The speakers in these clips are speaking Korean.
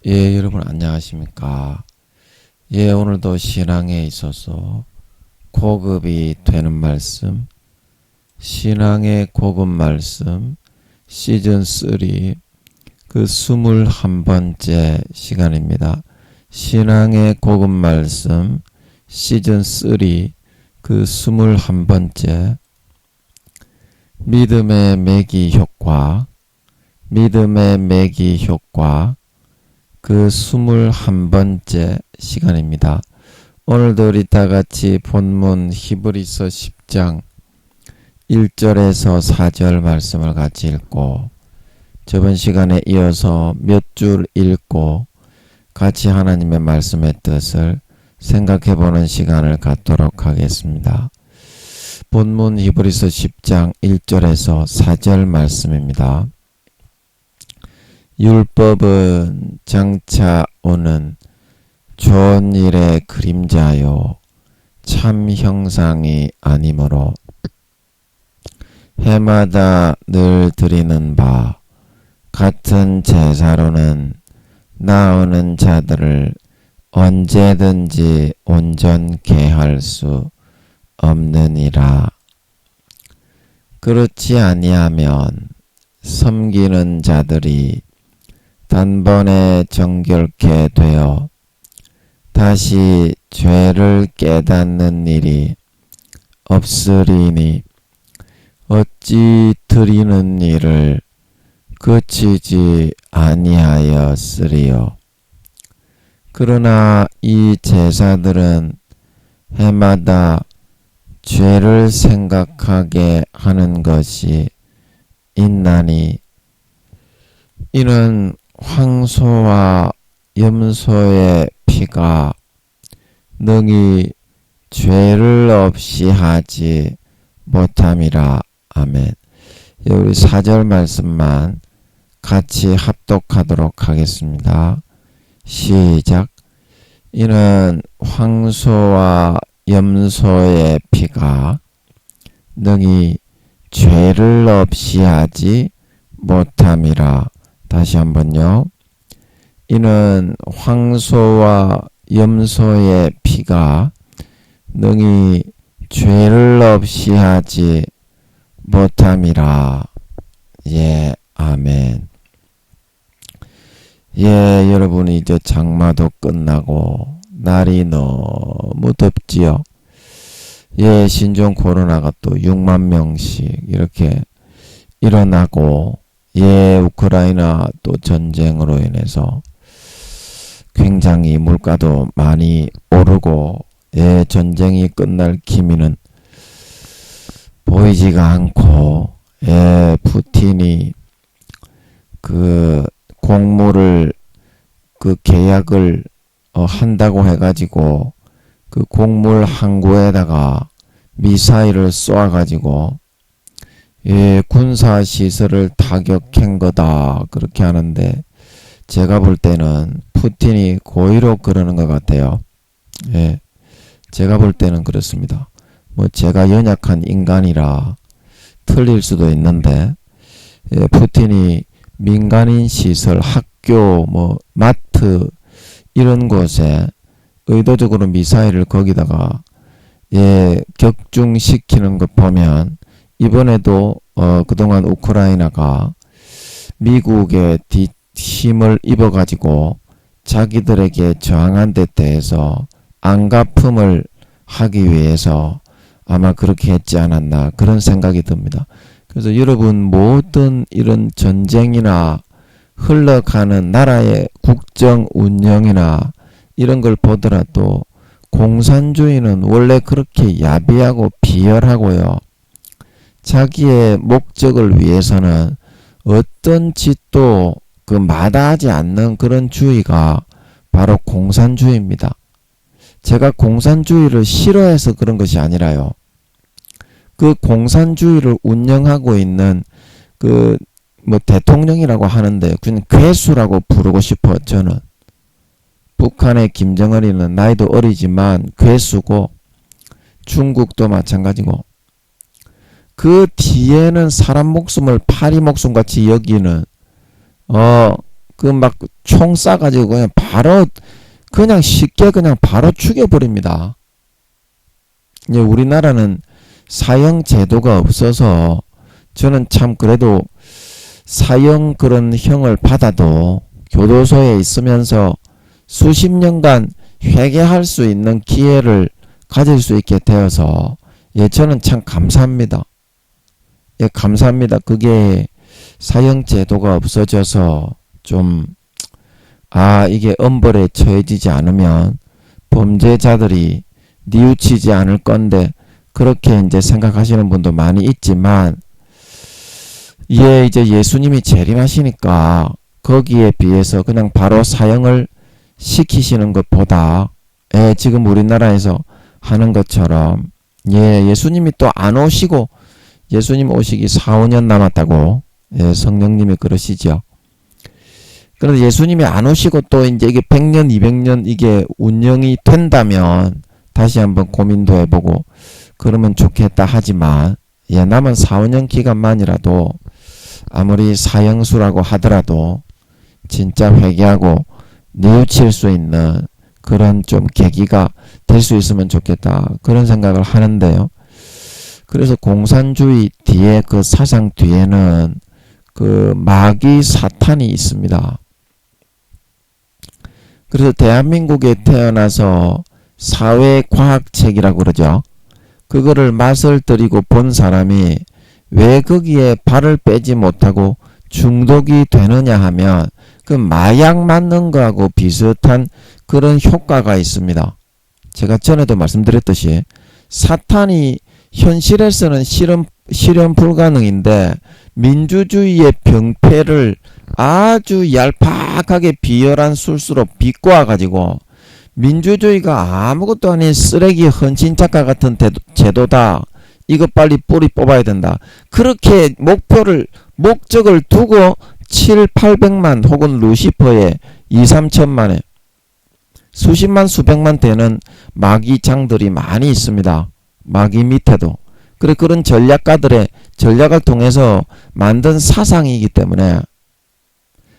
예, 여러분 안녕하십니까? 예, 오늘도 신앙에 있어서 고급이 되는 말씀, 신앙의 고급 말씀 시즌 3 그 21번째 시간입니다. 신앙의 고급 말씀 시즌 3 그 21번째 믿음의 매기 효과, 믿음의 매기 효과 그 21번째 시간입니다. 오늘도 우리 다같이 본문 히브리서 10장 1절에서 4절 말씀을 같이 읽고 저번 시간에 이어서 몇 줄 읽고 같이 하나님의 말씀의 뜻을 생각해보는 시간을 갖도록 하겠습니다. 본문 히브리서 10장 1절에서 4절 말씀입니다. 율법은 장차 오는 좋은 일의 그림자요 참 형상이 아니므로 해마다 늘 드리는 바 같은 제사로는 나오는 자들을 언제든지 온전케 할 수 없느니라. 그렇지 아니하면 섬기는 자들이 단번에 정결케 되어 다시 죄를 깨닫는 일이 없으리니 어찌 드리는 일을 그치지 아니하였으리요. 그러나 이 제사들은 해마다 죄를 생각하게 하는 것이 있나니 이는 황소와 염소의 피가 능히 죄를 없이 하지 못함이라. 아멘. 우리 4절 말씀만 같이 합독하도록 하겠습니다. 시작. 이는 황소와 염소의 피가 능히 죄를 없이 하지 못함이라. 다시 한번요. 이는 황소와 염소의 피가 능히 죄를 없이 하지 못함이라. 예, 아멘. 예, 여러분 이제 장마도 끝나고 날이 너무 덥지요. 예, 신종 코로나가 또 6만 명씩 이렇게 일어나고 예, 우크라이나 또 전쟁으로 인해서 굉장히 물가도 많이 오르고 예, 전쟁이 끝날 기미는 보이지가 않고 예, 푸틴이 그 곡물을 그 계약을 한다고 해가지고 그 곡물 항구에다가 미사일을 쏘아가지고 예, 군사시설을 타격한 거다 그렇게 하는데 제가 볼 때는 푸틴이 고의로 그러는 것 같아요. 예, 제가 볼 때는 그렇습니다. 뭐 제가 연약한 인간이라 틀릴 수도 있는데 예, 푸틴이 민간인 시설, 학교, 뭐 마트 이런 곳에 의도적으로 미사일을 거기다가 예, 격중시키는 것 보면 이번에도 그동안 우크라이나가 미국의 힘을 입어가지고 자기들에게 저항한 데 대해서 안갚음을 하기 위해서 아마 그렇게 했지 않았나 그런 생각이 듭니다. 그래서 여러분 모든 이런 전쟁이나 흘러가는 나라의 국정 운영이나 이런 걸 보더라도 공산주의는 원래 그렇게 야비하고 비열하고요. 자기의 목적을 위해서는 어떤 짓도 그 마다하지 않는 그런 주의가 바로 공산주의입니다. 제가 공산주의를 싫어해서 그런 것이 아니라요. 그 공산주의를 운영하고 있는 그 뭐 대통령이라고 하는데 그냥 괴수라고 부르고 싶어. 저는 북한의 김정은이는 나이도 어리지만 괴수고 중국도 마찬가지고 그 뒤에는 사람 목숨을 파리 목숨같이 여기는 그 막 총 쏴가지고 그냥 바로 그냥 쉽게 그냥 바로 죽여버립니다. 이제 우리나라는 사형 제도가 없어서 저는 참 그래도 사형 그런 형을 받아도 교도소에 있으면서 수십 년간 회개할 수 있는 기회를 가질 수 있게 되어서 저는 참 감사합니다. 감사합니다. 그게 사형 제도가 없어져서 좀 이게 엄벌에 처해지지 않으면 범죄자들이 뉘우치지 않을 건데 그렇게 이제 생각하시는 분도 많이 있지만 이제 예수님이 재림하시니까 거기에 비해서 그냥 바로 사형을 시키시는 것보다 지금 우리나라에서 하는 것처럼 예수님이 또 안 오시고 예수님 오시기 4, 5년 남았다고 성령님이 그러시죠. 그런데 예수님이 안 오시고 또 이제 이게 100년, 200년 이게 운영이 된다면 다시 한번 고민도 해보고 그러면 좋겠다 하지만 남은 4, 5년 기간만이라도 아무리 사형수라고 하더라도 진짜 회개하고 뉘우칠 수 있는 그런 좀 계기가 될 수 있으면 좋겠다 그런 생각을 하는데요. 그래서 공산주의 뒤에 그 사상 뒤에는 그 마귀 사탄이 있습니다. 그래서 대한민국에 태어나서 사회과학책이라고 그러죠. 그거를 맛을 들이고 본 사람이 왜 거기에 발을 빼지 못하고 중독이 되느냐 하면 그 마약 맞는 거하고 비슷한 그런 효과가 있습니다. 제가 전에도 말씀드렸듯이 사탄이 현실에서는 실현 불가능인데 민주주의의 병폐를 아주 얄팍하게 비열한 술수로 비꼬아가지고 민주주의가 아무것도 아닌 쓰레기 헌신작가 같은 제도다. 이거 빨리 뿌리 뽑아야 된다. 그렇게 목적을 두고 7, 800만 혹은 루시퍼에 2, 3천만에 수십만 수백만 되는 마귀장들이 많이 있습니다. 마귀 밑에도. 그런 전략가들의 전략을 통해서 만든 사상이기 때문에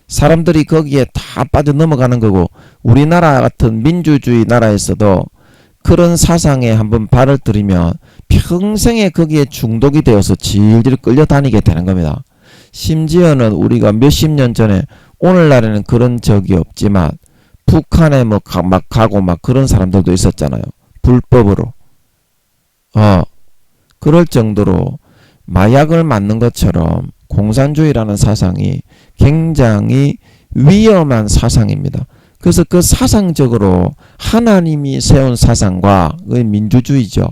사람들이 거기에 다 빠져 넘어가는 거고 우리나라 같은 민주주의 나라에서도 그런 사상에 한번 발을 들이면 평생에 거기에 중독이 되어서 질질 끌려다니게 되는 겁니다. 심지어는 우리가 몇십 년 전에 오늘날에는 그런 적이 없지만 북한에 막 가고 막 그런 사람들도 있었잖아요. 불법으로. 그럴 정도로 마약을 맞는 것처럼 공산주의라는 사상이 굉장히 위험한 사상입니다. 그래서 그 사상적으로 하나님이 세운 사상과 그 민주주의죠.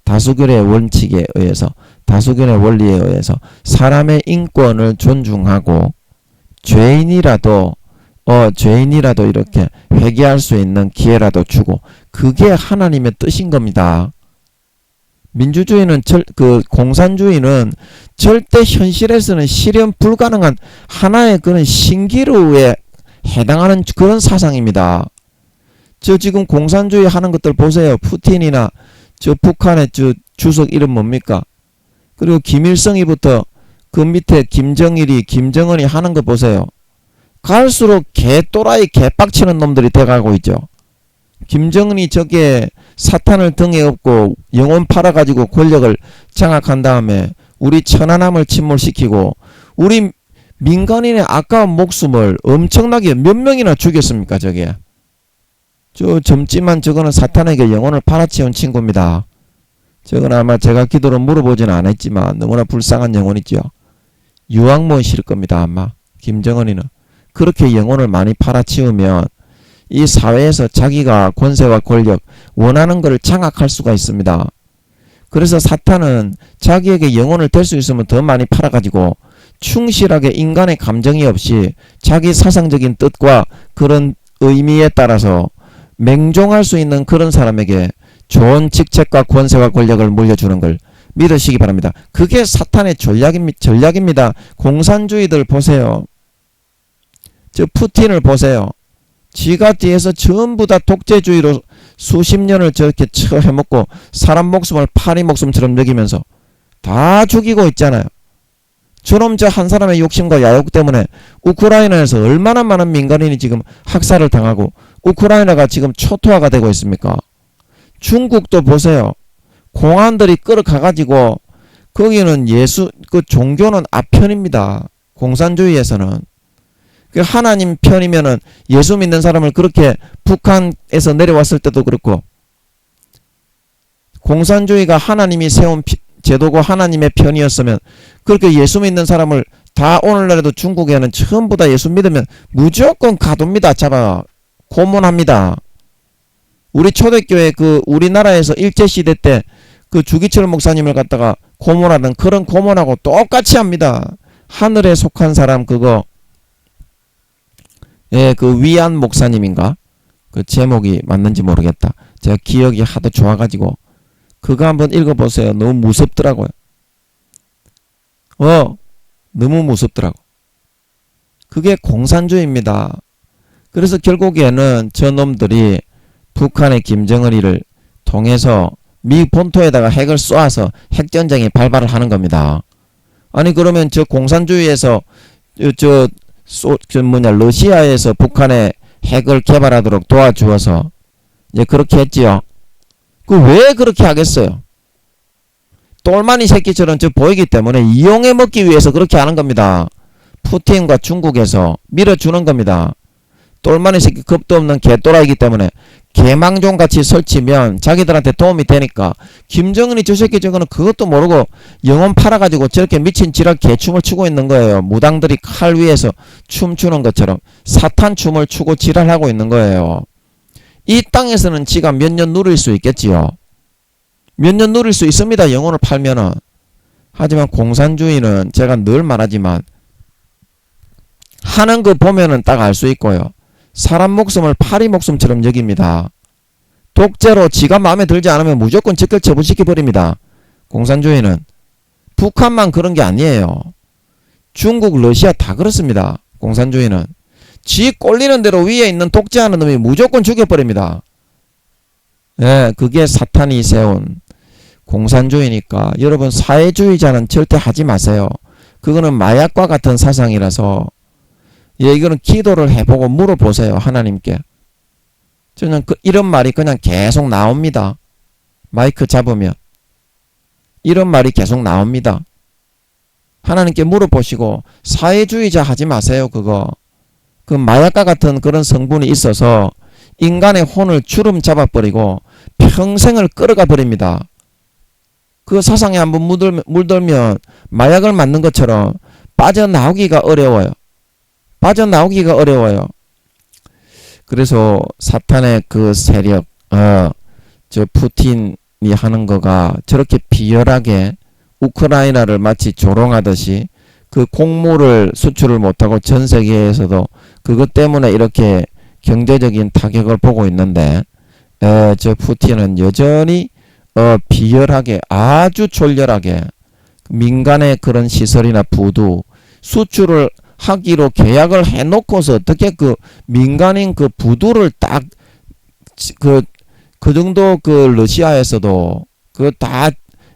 다수결의 원칙에 의해서 다수결의 원리에 의해서 사람의 인권을 존중하고 죄인이라도 이렇게 회개할 수 있는 기회라도 주고 그게 하나님의 뜻인 겁니다. 민주주의는 공산주의는 절대 현실에서는 실현 불가능한 하나의 그런 신기루에 해당하는 그런 사상입니다. 지금 공산주의 하는 것들 보세요. 푸틴이나 북한의 주석 이름 뭡니까? 그리고 김일성이부터 그 밑에 김정은이 하는 거 보세요. 갈수록 개또라이 개빡치는 놈들이 돼가고 있죠. 김정은이 저게 사탄을 등에 업고 영혼 팔아가지고 권력을 장악한 다음에 우리 천안함을 침몰시키고 우리 민간인의 아까운 목숨을 엄청나게 몇 명이나 죽였습니까 저게. 젊지만 저거는 사탄에게 영혼을 팔아치운 친구입니다. 저건 아마 제가 기도로 물어보지는 않았지만 너무나 불쌍한 영혼이죠. 유황무원실 겁니다 아마. 김정은이는 그렇게 영혼을 많이 팔아치우면 이 사회에서 자기가 권세와 권력 원하는 것을 장악할 수가 있습니다. 그래서 사탄은 자기에게 영혼을 댈 수 있으면 더 많이 팔아가지고 충실하게 인간의 감정이 없이 자기 사상적인 뜻과 그런 의미에 따라서 맹종할 수 있는 그런 사람에게 좋은 직책과 권세와 권력을 물려주는 걸 믿으시기 바랍니다. 그게 사탄의 전략입니다. 공산주의들 보세요. 푸틴을 보세요. 지가 뒤에서 전부 다 독재주의로 수십 년을 저렇게 처해먹고 사람 목숨을 파리 목숨처럼 여기면서 다 죽이고 있잖아요. 저놈 저 한 사람의 욕심과 야욕 때문에 우크라이나에서 얼마나 많은 민간인이 지금 학살을 당하고 우크라이나가 지금 초토화가 되고 있습니까? 중국도 보세요. 공안들이 끌어가가지고 거기는 그 종교는 아편입니다. 공산주의에서는. 그 하나님 편이면은 예수 믿는 사람을 그렇게 북한에서 내려왔을 때도 그렇고 공산주의가 하나님이 세운 제도고 하나님의 편이었으면 그렇게 예수 믿는 사람을 다 오늘날에도 중국에는 전부 다 예수 믿으면 무조건 가둡니다. 잡아 고문합니다. 우리 초대교회 그 우리나라에서 일제시대 때 그 주기철 목사님을 갖다가 고문하던 그런 고문하고 똑같이 합니다. 하늘에 속한 사람 그거 예, 그 위안 목사님인가? 그 제목이 맞는지 모르겠다. 제가 기억이 하도 좋아가지고 그거 한번 읽어보세요. 너무 무섭더라고요. 너무 무섭더라고. 그게 공산주의입니다. 그래서 결국에는 저놈들이 북한의 김정은이를 통해서 미 본토에다가 핵을 쏘아서 핵전쟁이 발발을 하는 겁니다. 아니 그러면 저 공산주의에서 러시아에서 북한에 핵을 개발하도록 도와주어서 이제 그렇게 했지요. 그 왜 그렇게 하겠어요? 똘마니 새끼처럼 저 보이기 때문에 이용해 먹기 위해서 그렇게 하는 겁니다. 푸틴과 중국에서 밀어주는 겁니다. 똘마니 새끼 겁도 없는 개또라이기 때문에 개망종같이 설치면 자기들한테 도움이 되니까 김정은이 저 새끼 저거는 그것도 모르고 영혼 팔아가지고 저렇게 미친 지랄 개춤을 추고 있는 거예요. 무당들이 칼 위에서 춤추는 것처럼 사탄 춤을 추고 지랄하고 있는 거예요. 이 땅에서는 지가 몇 년 누릴 수 있겠지요. 몇 년 누릴 수 있습니다. 영혼을 팔면은. 하지만 공산주의는 제가 늘 말하지만 하는 거 보면은 딱 알 수 있고요. 사람 목숨을 파리 목숨처럼 여깁니다. 독재로 지가 마음에 들지 않으면 무조건 즉결 처분시켜버립니다. 공산주의는. 북한만 그런 게 아니에요. 중국, 러시아 다 그렇습니다. 공산주의는. 지 꼴리는 대로 위에 있는 독재하는 놈이 무조건 죽여버립니다. 예, 그게 사탄이 세운 공산주의니까 여러분 사회주의자는 절대 하지 마세요. 그거는 마약과 같은 사상이라서 예, 이거는 기도를 해보고 물어보세요. 하나님께. 저는 이런 말이 그냥 계속 나옵니다. 마이크 잡으면 이런 말이 계속 나옵니다. 하나님께 물어보시고 사회주의자 하지 마세요. 그거. 그 마약과 같은 그런 성분이 있어서 인간의 혼을 주름 잡아버리고 평생을 끌어가 버립니다. 그 사상에 한번 물들면 마약을 맞는 것처럼 빠져나오기가 어려워요. 빠져나오기가 어려워요. 그래서 사탄의 그 세력, 저 푸틴이 하는 거가 저렇게 비열하게 우크라이나를 마치 조롱하듯이 그 곡물을 수출을 못하고 전 세계에서도 그것 때문에 이렇게 경제적인 타격을 보고 있는데, 저 푸틴은 여전히 비열하게 아주 졸렬하게 민간의 그런 시설이나 부두 수출을 하기로 계약을 해놓고서 어떻게 그 민간인 그 부두를 딱 그 정도 그 러시아에서도 그 다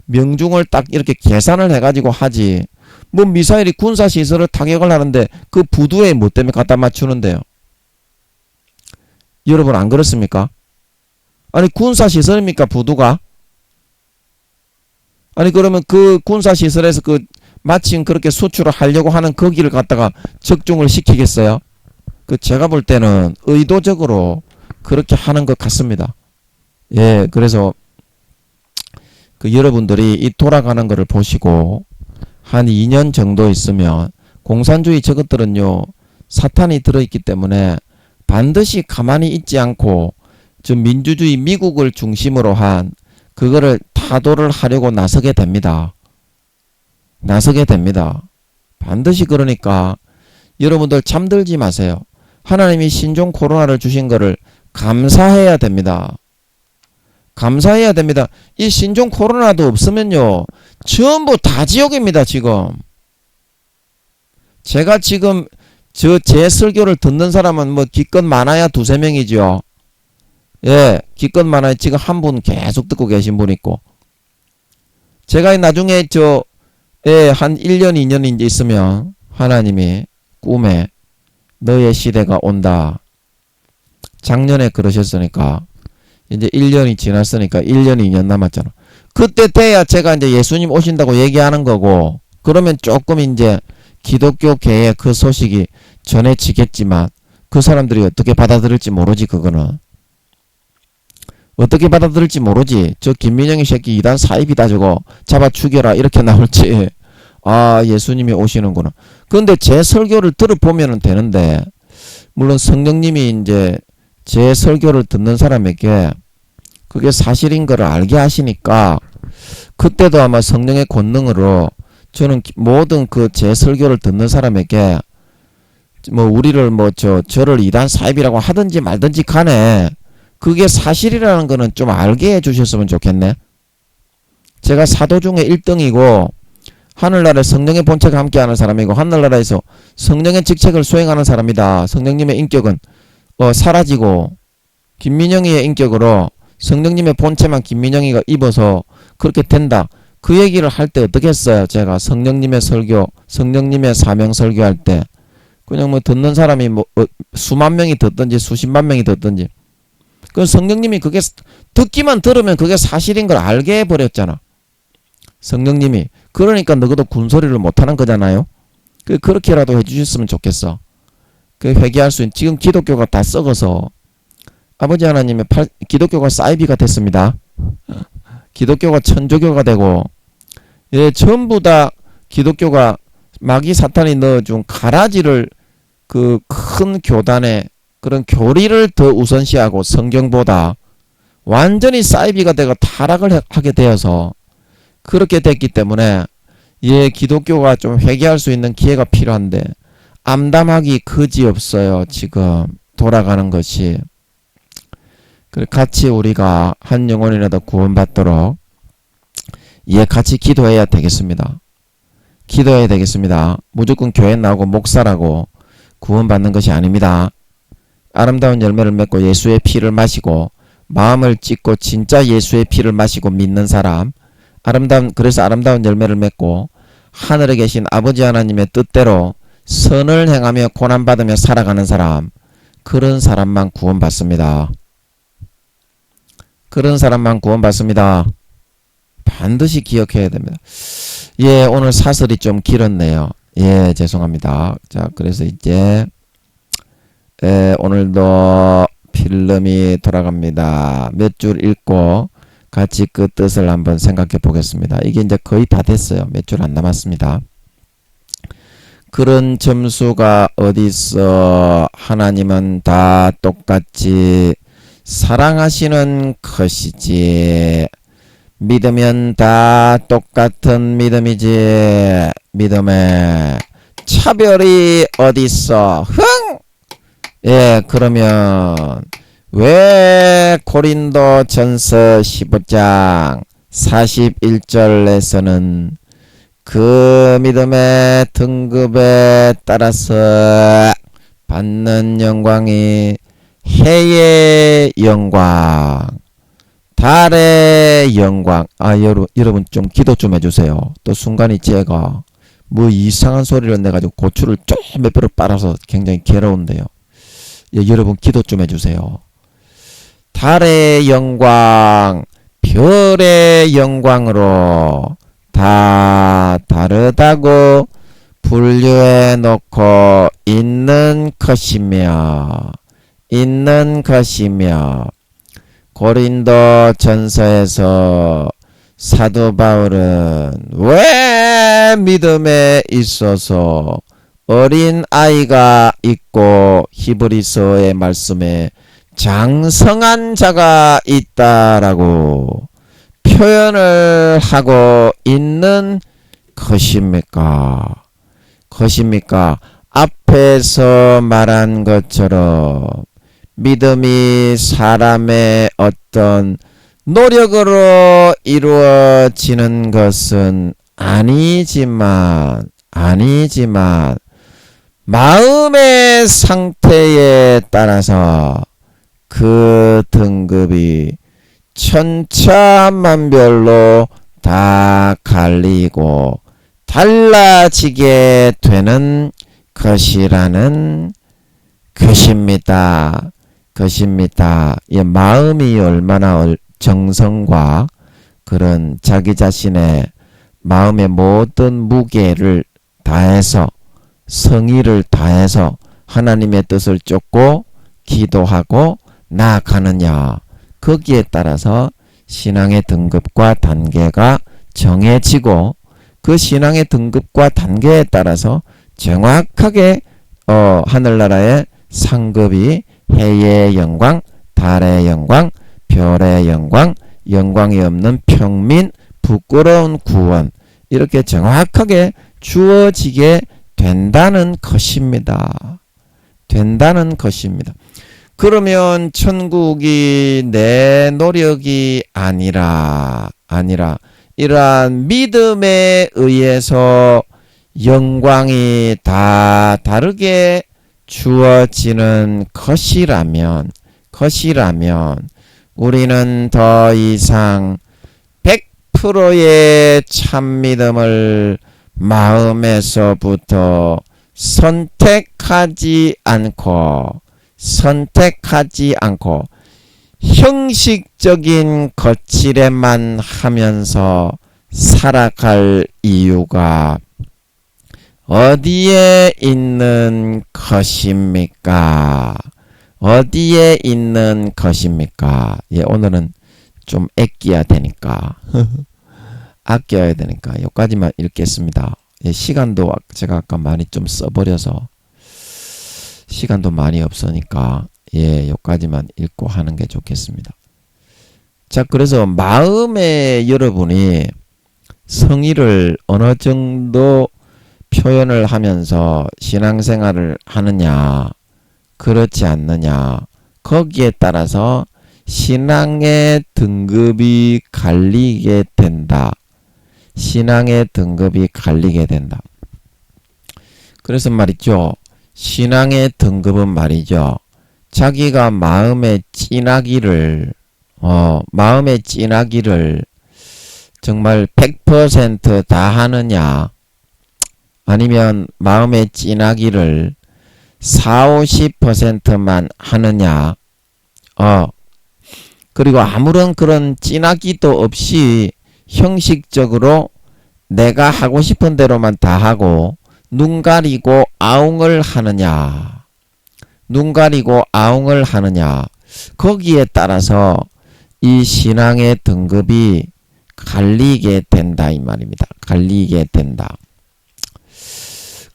명중을 딱 이렇게 계산을 해가지고 하지. 뭐 미사일이 군사시설을 타격을 하는데 그 부두에 뭐 때문에 갖다 맞추는데요. 여러분 안 그렇습니까? 아니 군사시설입니까 부두가? 아니 그러면 그 군사시설에서 그 마침 그렇게 수출을 하려고 하는 거기를 갖다가 적중을 시키겠어요? 그 제가 볼 때는 의도적으로 그렇게 하는 것 같습니다. 예, 그래서 그 여러분들이 이 돌아가는 거를 보시고 한 2년 정도 있으면 공산주의 저것들은요 사탄이 들어있기 때문에 반드시 가만히 있지 않고 저 민주주의 미국을 중심으로 한 그거를 타도를 하려고 나서게 됩니다. 나서게 됩니다. 반드시. 그러니까 여러분들 잠들지 마세요. 하나님이 신종 코로나를 주신 거를 감사해야 됩니다. 감사해야 됩니다. 이 신종 코로나도 없으면요 전부 다 지옥입니다. 지금 제가 지금 제 설교를 듣는 사람은 뭐 기껏 많아야 두세 명이죠. 예, 기껏 많아야 지금 한 분 계속 듣고 계신 분 있고, 제가 나중에 예, 한 1년, 2년 이제 있으면 하나님이 꿈에 너의 시대가 온다. 작년에 그러셨으니까 이제 1년이 지났으니까 1년, 2년 남았잖아. 그때 돼야 제가 이제 예수님 오신다고 얘기하는 거고, 그러면 조금 이제 기독교계에 그 소식이 전해지겠지만 그 사람들이 어떻게 받아들일지 모르지. 그거는 어떻게 받아들일지 모르지. 저 김민영이 새끼 이단 사입이다 저거 잡아 죽여라 이렇게 나올지. 아, 예수님이 오시는구나. 근데 제 설교를 들어보면 되는데, 물론 성령님이 이제 제 설교를 듣는 사람에게 그게 사실인 걸 알게 하시니까, 그때도 아마 성령의 권능으로 저는 모든 그 제 설교를 듣는 사람에게 뭐 우리를 뭐 저를 이단 사입이라고 하든지 말든지 간에 그게 사실이라는 거는 좀 알게 해주셨으면 좋겠네. 제가 사도 중에 1등이고 하늘나라에 성령의 본체가 함께하는 사람이고 하늘나라에서 성령의 직책을 수행하는 사람이다. 성령님의 인격은 사라지고 김민영이의 인격으로 성령님의 본체만 김민영이가 입어서 그렇게 된다. 그 얘기를 할 때 어떻게 했어요? 제가 성령님의 설교, 성령님의 사명 설교할 때 그냥 뭐 듣는 사람이 뭐 수만 명이 듣든지 수십만 명이 듣든지, 그 성령님이 그게 듣기만 들으면 그게 사실인 걸 알게 해버렸잖아. 성령님이. 그러니까 너희도 군소리를 못하는 거잖아요. 그렇게라도 해주셨으면 좋겠어. 그 회개할 수 있는, 지금 기독교가 다 썩어서 아버지 하나님의 기독교가 사이비가 됐습니다. 기독교가 천주교가 되고, 예, 전부 다 기독교가 마귀 사탄이 넣어준 가라지를 그 큰 교단에 그런 교리를 더 우선시하고 성경보다 완전히 사이비가 되고 타락을 하게 되어서 그렇게 됐기 때문에, 예, 기독교가 좀 회개할 수 있는 기회가 필요한데 암담하기 그지없어요. 지금 돌아가는 것이. 같이 우리가 한 영혼이라도 구원받도록, 예, 같이 기도해야 되겠습니다. 기도해야 되겠습니다. 무조건 교회 나오고 목사라고 구원받는 것이 아닙니다. 아름다운 열매를 맺고 예수의 피를 마시고 마음을 찢고 진짜 예수의 피를 마시고 믿는 사람, 그래서 아름다운 열매를 맺고 하늘에 계신 아버지 하나님의 뜻대로 선을 행하며 고난받으며 살아가는 사람, 그런 사람만 구원받습니다. 그런 사람만 구원받습니다. 반드시 기억해야 됩니다. 예, 오늘 사설이 좀 길었네요. 예, 죄송합니다. 자, 그래서 이제 오늘도 필름이 돌아갑니다. 몇 줄 읽고 같이 그 뜻을 한번 생각해 보겠습니다. 이게 이제 거의 다 됐어요. 몇 줄 안 남았습니다. 그런 점수가 어디 있어? 하나님은 다 똑같이 사랑하시는 것이지. 믿으면 다 똑같은 믿음이지. 믿음에 차별이 어디 있어? 흥! 예, 그러면 왜 고린도 전서 15장 41절에서는 그 믿음의 등급에 따라서 받는 영광이 해의 영광, 달의 영광. 아, 여러분 좀 기도 좀 해주세요. 또 순간이 제가 뭐 이상한 소리를 내가지고 고추를 좀 몇 배로 빨아서 굉장히 괴로운데요. 예, 여러분 기도 좀 해주세요. 달의 영광, 별의 영광으로 다 다르다고 분류해 놓고 있는 것이며 고린도 전서에서 사도 바울은 왜 믿음에 있어서 어린 아이가 있고 히브리서의 말씀에 장성한 자가 있다라고 표현을 하고 있는 것입니까? 앞에서 말한 것처럼 믿음이 사람의 어떤 노력으로 이루어지는 것은 아니지만 마음의 상태에 따라서 그 등급이 천차만별로 다 갈리고 달라지게 되는 것이라는 것입니다. 이 마음이 얼마나 정성과 그런 자기 자신의 마음의 모든 무게를 다해서 성의를 다해서 하나님의 뜻을 쫓고 기도하고 나아가느냐, 거기에 따라서 신앙의 등급과 단계가 정해지고 그 신앙의 등급과 단계에 따라서 정확하게 하늘나라의 상급이 해의 영광, 달의 영광, 별의 영광, 영광이 없는 평민, 부끄러운 구원, 이렇게 정확하게 주어지게 된다는 것입니다. 그러면 천국이 내 노력이 아니라 이러한 믿음에 의해서 영광이 다 다르게 주어지는 것이라면 우리는 더 이상 100%의 참믿음을 마음에서부터 선택하지 않고 형식적인 거칠에만 하면서 살아갈 이유가 어디에 있는 것입니까? 예, 오늘은 좀 아껴야 되니까 여기까지만 읽겠습니다. 예, 시간도 제가 아까 많이 좀 써버려서 시간도 많이 없으니까 예, 여기까지만 읽고 하는 게 좋겠습니다. 자, 그래서 마음에 여러분이 성의를 어느 정도 표현을 하면서 신앙생활을 하느냐, 그렇지 않느냐, 거기에 따라서 신앙의 등급이 갈리게 된다. 그래서 말이죠. 신앙의 등급은 말이죠. 자기가 마음의 찐하기를 정말 100% 다 하느냐, 아니면 마음의 찐하기를 40~50%만 하느냐, 그리고 아무런 그런 찐하기도 없이 형식적으로 내가 하고 싶은 대로만 다 하고 눈 가리고 아웅을 하느냐, 거기에 따라서 이 신앙의 등급이 갈리게 된다 이 말입니다.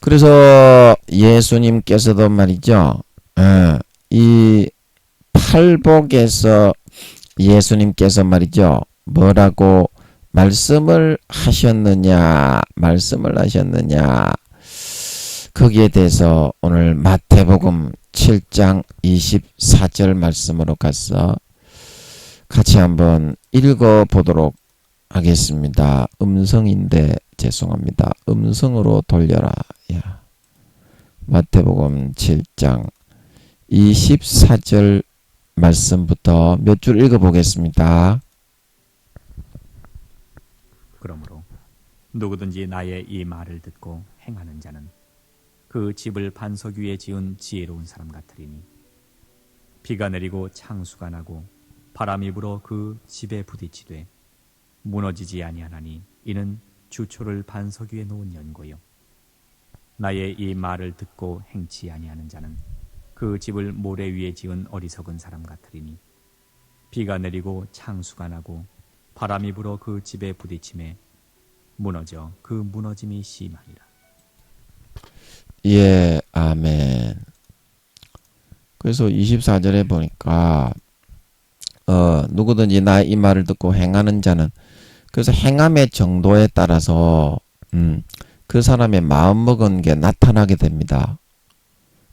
그래서 예수님께서도 말이죠, 이 팔복에서 예수님께서 말이죠, 뭐라고 말씀을 하셨느냐, 거기에 대해서 오늘 마태복음 7장 24절 말씀으로 가서 같이 한번 읽어보도록 하겠습니다. 음성인데 죄송합니다. 음성으로 돌려라. 야. 마태복음 7장 24절 말씀부터 몇 줄 읽어보겠습니다. 그러므로 누구든지 나의 이 말을 듣고 행하는 자는 그 집을 반석 위에 지은 지혜로운 사람 같으리니 비가 내리고 창수가 나고 바람이 불어 그 집에 부딪히되 무너지지 아니하나니 이는 주초를 반석 위에 놓은 연고요. 나의 이 말을 듣고 행치 아니하는 자는 그 집을 모래 위에 지은 어리석은 사람 같으리니 비가 내리고 창수가 나고 바람이 불어 그 집에 부딪힘에 무너져 그 무너짐이 심하니라. 예, 아멘. 그래서 24절에 보니까 누구든지 나의 이 말을 듣고 행하는 자는, 그래서 행함의 정도에 따라서 그 사람의 마음먹은 게 나타나게 됩니다.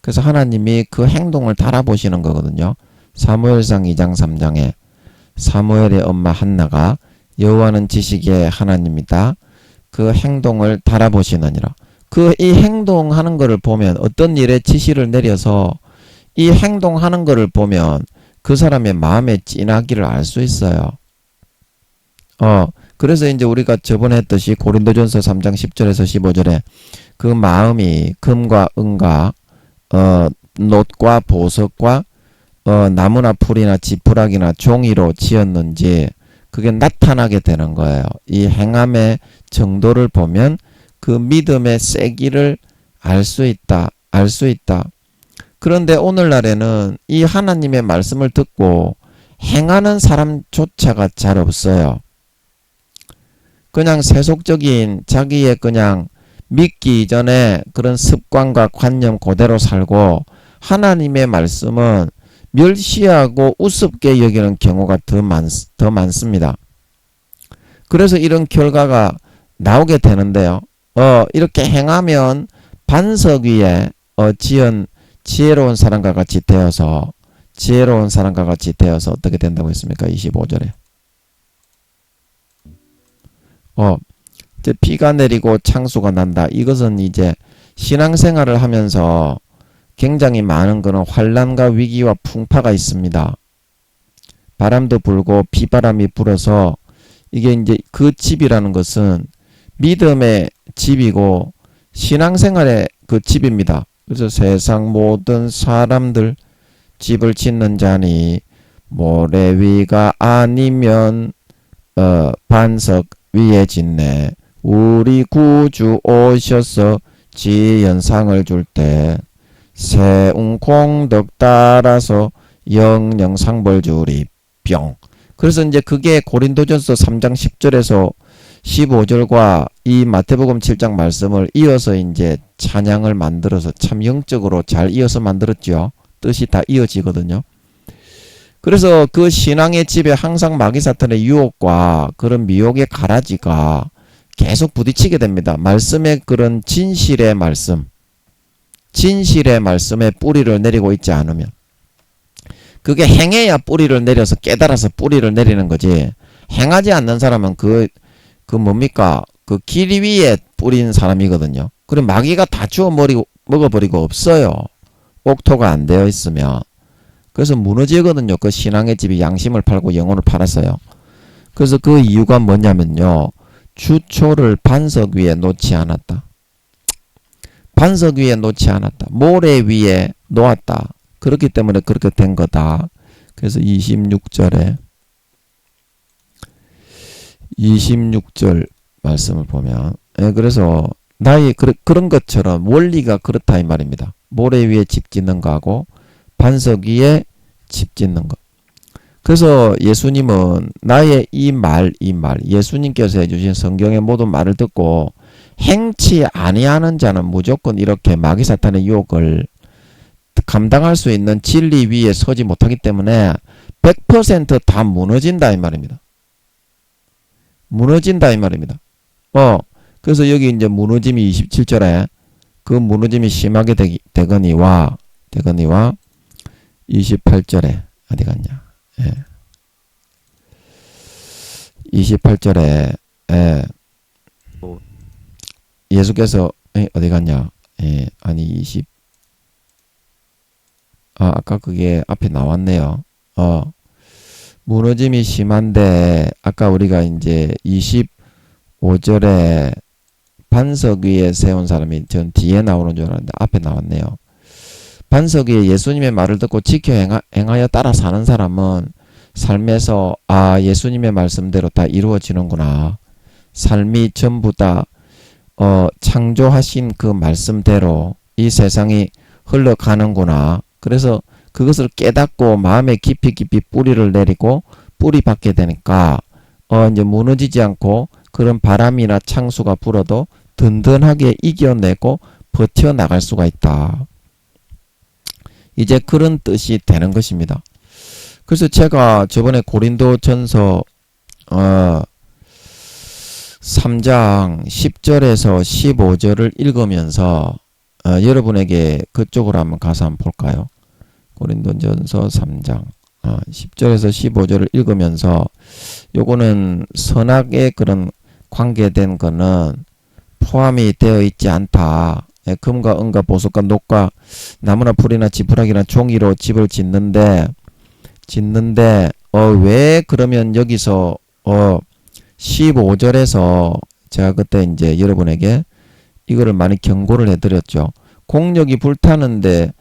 그래서 하나님이 그 행동을 달아보시는 거거든요. 사무엘상 2장 3장에 사무엘의 엄마 한나가 여호와는 지식의 하나님이다, 그 행동을 달아보시느니라. 이 행동하는 거를 보면, 어떤 일에 지시를 내려서 이 행동하는 거를 보면 그 사람의 마음의 찐하기를 알 수 있어요. 그래서 이제 우리가 저번에 했듯이 고린도전서 3장 10절에서 15절에 그 마음이 금과 은과 놋과 보석과 나무나 풀이나 지푸라기나 종이로 지었는지 그게 나타나게 되는 거예요. 이 행함의 정도를 보면 그 믿음의 세기를 알 수 있다. 알 수 있다. 그런데 오늘날에는 이 하나님의 말씀을 듣고 행하는 사람조차가 잘 없어요. 그냥 세속적인 자기의 그냥 믿기 이전에 그런 습관과 관념 그대로 살고 하나님의 말씀은 멸시하고 우습게 여기는 경우가 더 많습니다. 그래서 이런 결과가 나오게 되는데요. 이렇게 행하면 반석 위에 지은 지혜로운 사람과 같이 되어서 어떻게 된다고 했습니까? 25절에 이제 비가 내리고 창수가 난다. 이것은 이제 신앙생활을 하면서 굉장히 많은 그런 환난과 위기와 풍파가 있습니다. 바람도 불고 비바람이 불어서 이게 이제 그 집이라는 것은 믿음의 집이고 신앙생활의 그 집입니다. 그래서 세상 모든 사람들 집을 짓는 자니 모래 위가 아니면 반석 위에 짓네. 우리 구주 오셔서 지연상을 줄 때 세운 공덕 따라서 영영 상벌 주리 뿅. 그래서 이제 그게 고린도전서 3장 10절에서 15절과 이 마태복음 7장 말씀을 이어서 이제 찬양을 만들어서 참 영적으로 잘 이어서 만들었죠. 뜻이 다 이어지거든요. 그래서 그 신앙의 집에 항상 마귀 사탄의 유혹과 그런 미혹의 가라지가 계속 부딪히게 됩니다. 말씀의 그런 진실의 말씀에 뿌리를 내리고 있지 않으면. 그게 행해야 뿌리를 내려서 깨달아서 뿌리를 내리는 거지. 행하지 않는 사람은 그 뭡니까? 그 길 위에 뿌린 사람이거든요. 그럼 마귀가 다 주워 먹어버리고 없어요. 옥토가 안 되어 있으면. 그래서 무너지거든요. 그 신앙의 집이 양심을 팔고 영혼을 팔았어요. 그래서 그 이유가 뭐냐면요. 주초를 반석 위에 놓지 않았다. 반석 위에 놓지 않았다. 모래 위에 놓았다. 그렇기 때문에 그렇게 된 거다. 그래서 26절 말씀을 보면 그래서 나의 그런 것처럼 원리가 그렇다 이 말입니다. 모래 위에 집 짓는 거하고 반석 위에 집 짓는 것. 그래서 예수님은 나의 이 말 예수님께서 해주신 성경의 모든 말을 듣고 행치 아니하는 자는 무조건 이렇게 마귀 사탄의 유혹을 감당할 수 있는 진리 위에 서지 못하기 때문에 100% 무너진다 이 말입니다. 그래서 여기 이제 무너짐이 27절에 그 무너짐이 심하게 되거니와 28절에 어디 갔냐? 28절에 예수께서 어디 갔냐? 아니 아까 그게 앞에 나왔네요. 무너짐이 심한데 아까 우리가 이제 25절에 반석 위에 세운 사람이 전 뒤에 나오는 줄 알았는데 앞에 나왔네요. 반석 위에 예수님의 말을 듣고 지켜 행하여 따라 사는 사람은 삶에서 예수님의 말씀대로 다 이루어지는구나. 삶이 전부 다 창조하신 그 말씀대로 이 세상이 흘러가는구나. 그래서 그것을 깨닫고 마음에 깊이 뿌리를 내리고 뿌리 받게 되니까 이제 무너지지 않고 그런 바람이나 창수가 불어도 든든하게 이겨내고 버텨나갈 수가 있다. 이제 그런 뜻이 되는 것입니다. 그래서 제가 저번에 고린도전서 3장 10절에서 15절을 읽으면서 여러분에게 그쪽으로 한번 가서 한번 볼까요? 고린도전서 3장 10절에서 15절을 읽으면서 요거는 선악의 그런 관계된 거는 포함이 되어 있지 않다. 금과 은과 보석과 녹과 나무나 풀이나 지푸라기나 종이로 집을 짓는데 왜 그러면 여기서 15절에서 제가 그때 이제 여러분에게 이거를 많이 경고를 해드렸죠. 공력이 불타는데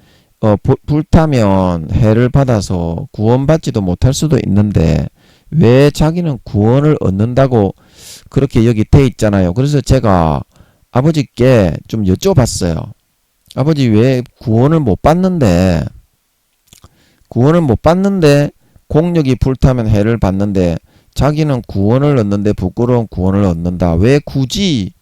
불타면 해를 받아서 구원받지도 못할 수도 있는데 왜 자기는 구원을 얻는다고 그렇게 여기 돼 있잖아요. 그래서 제가 아버지께 좀 여쭤봤어요. 아버지 왜 구원을 못 받는데 공력이 불타면 해를 받는데 자기는 구원을 얻는데 부끄러운 구원을 얻는다. 왜 굳이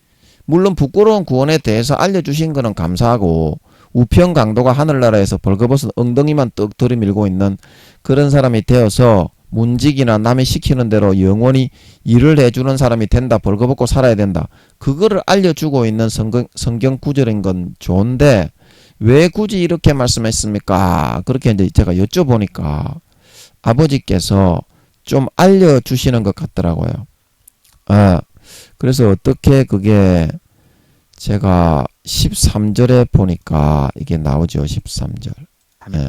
물론 부끄러운 구원에 대해서 알려주신 거는 감사하고 우편 강도가 하늘나라에서 벌거벗은 엉덩이만 떡 들이밀고 있는 그런 사람이 되어서 문직이나 남이 시키는 대로 영원히 일을 해주는 사람이 된다. 벌거벗고 살아야 된다. 그거를 알려주고 있는 성경 구절인 건 좋은데 왜 굳이 이렇게 말씀했습니까? 그렇게 이제 제가 여쭤보니까 아버지께서 좀 알려주시는 것 같더라고요. 그래서 어떻게 그게 제가 13절에 보니까 이게 나오죠. 13절. 예.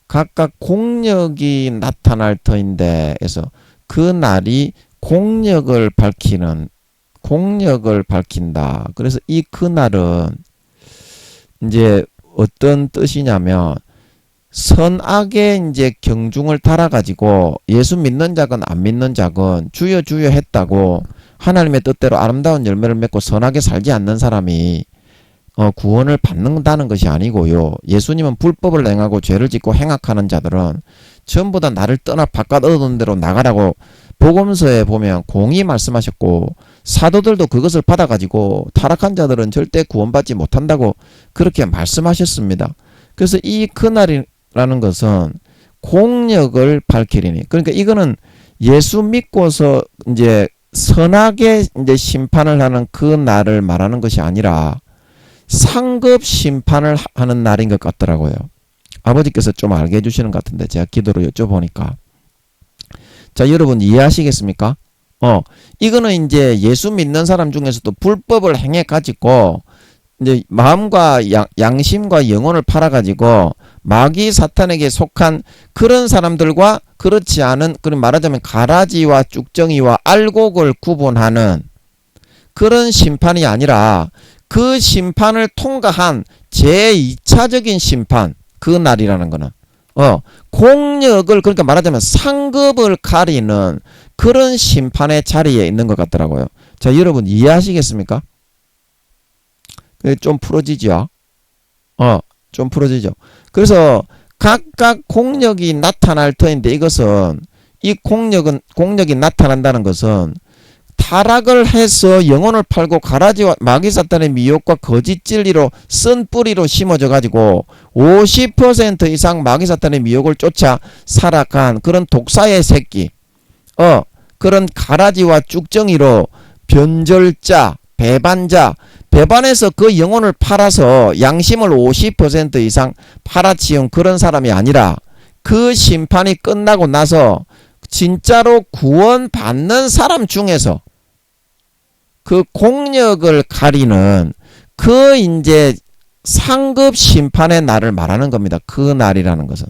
각각 공력이 나타날 터인데 해서 그 날이 공력을 밝힌다. 그래서 이 그날은 이제 어떤 뜻이냐면 선악의 이제 경중을 달아가지고 예수 믿는 자건 안 믿는 자건 주여 주여 했다고 하나님의 뜻대로 아름다운 열매를 맺고 선하게 살지 않는 사람이 구원을 받는다는 것이 아니고요. 예수님은 불법을 행하고 죄를 짓고 행악하는 자들은 전부 다 나를 떠나 바깥 얻은 대로 나가라고 복음서에 보면 공히 말씀하셨고 사도들도 그것을 받아가지고 타락한 자들은 절대 구원받지 못한다고 그렇게 말씀하셨습니다. 그래서 이 그날이라는 것은 공력을 밝히리니 그러니까 이거는 예수 믿고서 이제 선하게 이제 심판을 하는 그 날을 말하는 것이 아니라 상급 심판을 하는 날인 것 같더라고요. 아버지께서 좀 알게 해주시는 것 같은데 제가 기도로 여쭤보니까 자 여러분 이해하시겠습니까? 이거는 이제 예수 믿는 사람 중에서도 불법을 행해 가지고 이제 마음과 양심과 영혼을 팔아 가지고 마귀 사탄에게 속한 그런 사람들과 그렇지 않은 그런 말하자면 가라지와 쭉정이와 알곡을 구분하는 그런 심판이 아니라 그 심판을 통과한 제2차적인 심판 그 날이라는 거는 공력을 그러니까 말하자면 상급을 가리는 그런 심판의 자리에 있는 것 같더라고요. 자 여러분 이해하시겠습니까? 좀 풀어지죠? 좀 풀어지죠? 그래서 각각 공력이 나타날 터인데 이것은 이 공력이 나타난다는 것은 타락을 해서 영혼을 팔고 가라지와 마귀 사탄의 미혹과 거짓 진리로 쓴 뿌리로 심어져 가지고 50% 이상 마귀 사탄의 미혹을 쫓아 살아간 그런 독사의 새끼 그런 가라지와 쭉정이로 변절자 배반해서 그 영혼을 팔아서 양심을 50% 이상 팔아치운 그런 사람이 아니라 그 심판이 끝나고 나서 진짜로 구원받는 사람 중에서 그 공력을 가리는 그 이제 상급 심판의 날을 말하는 겁니다. 그 날이라는 것은.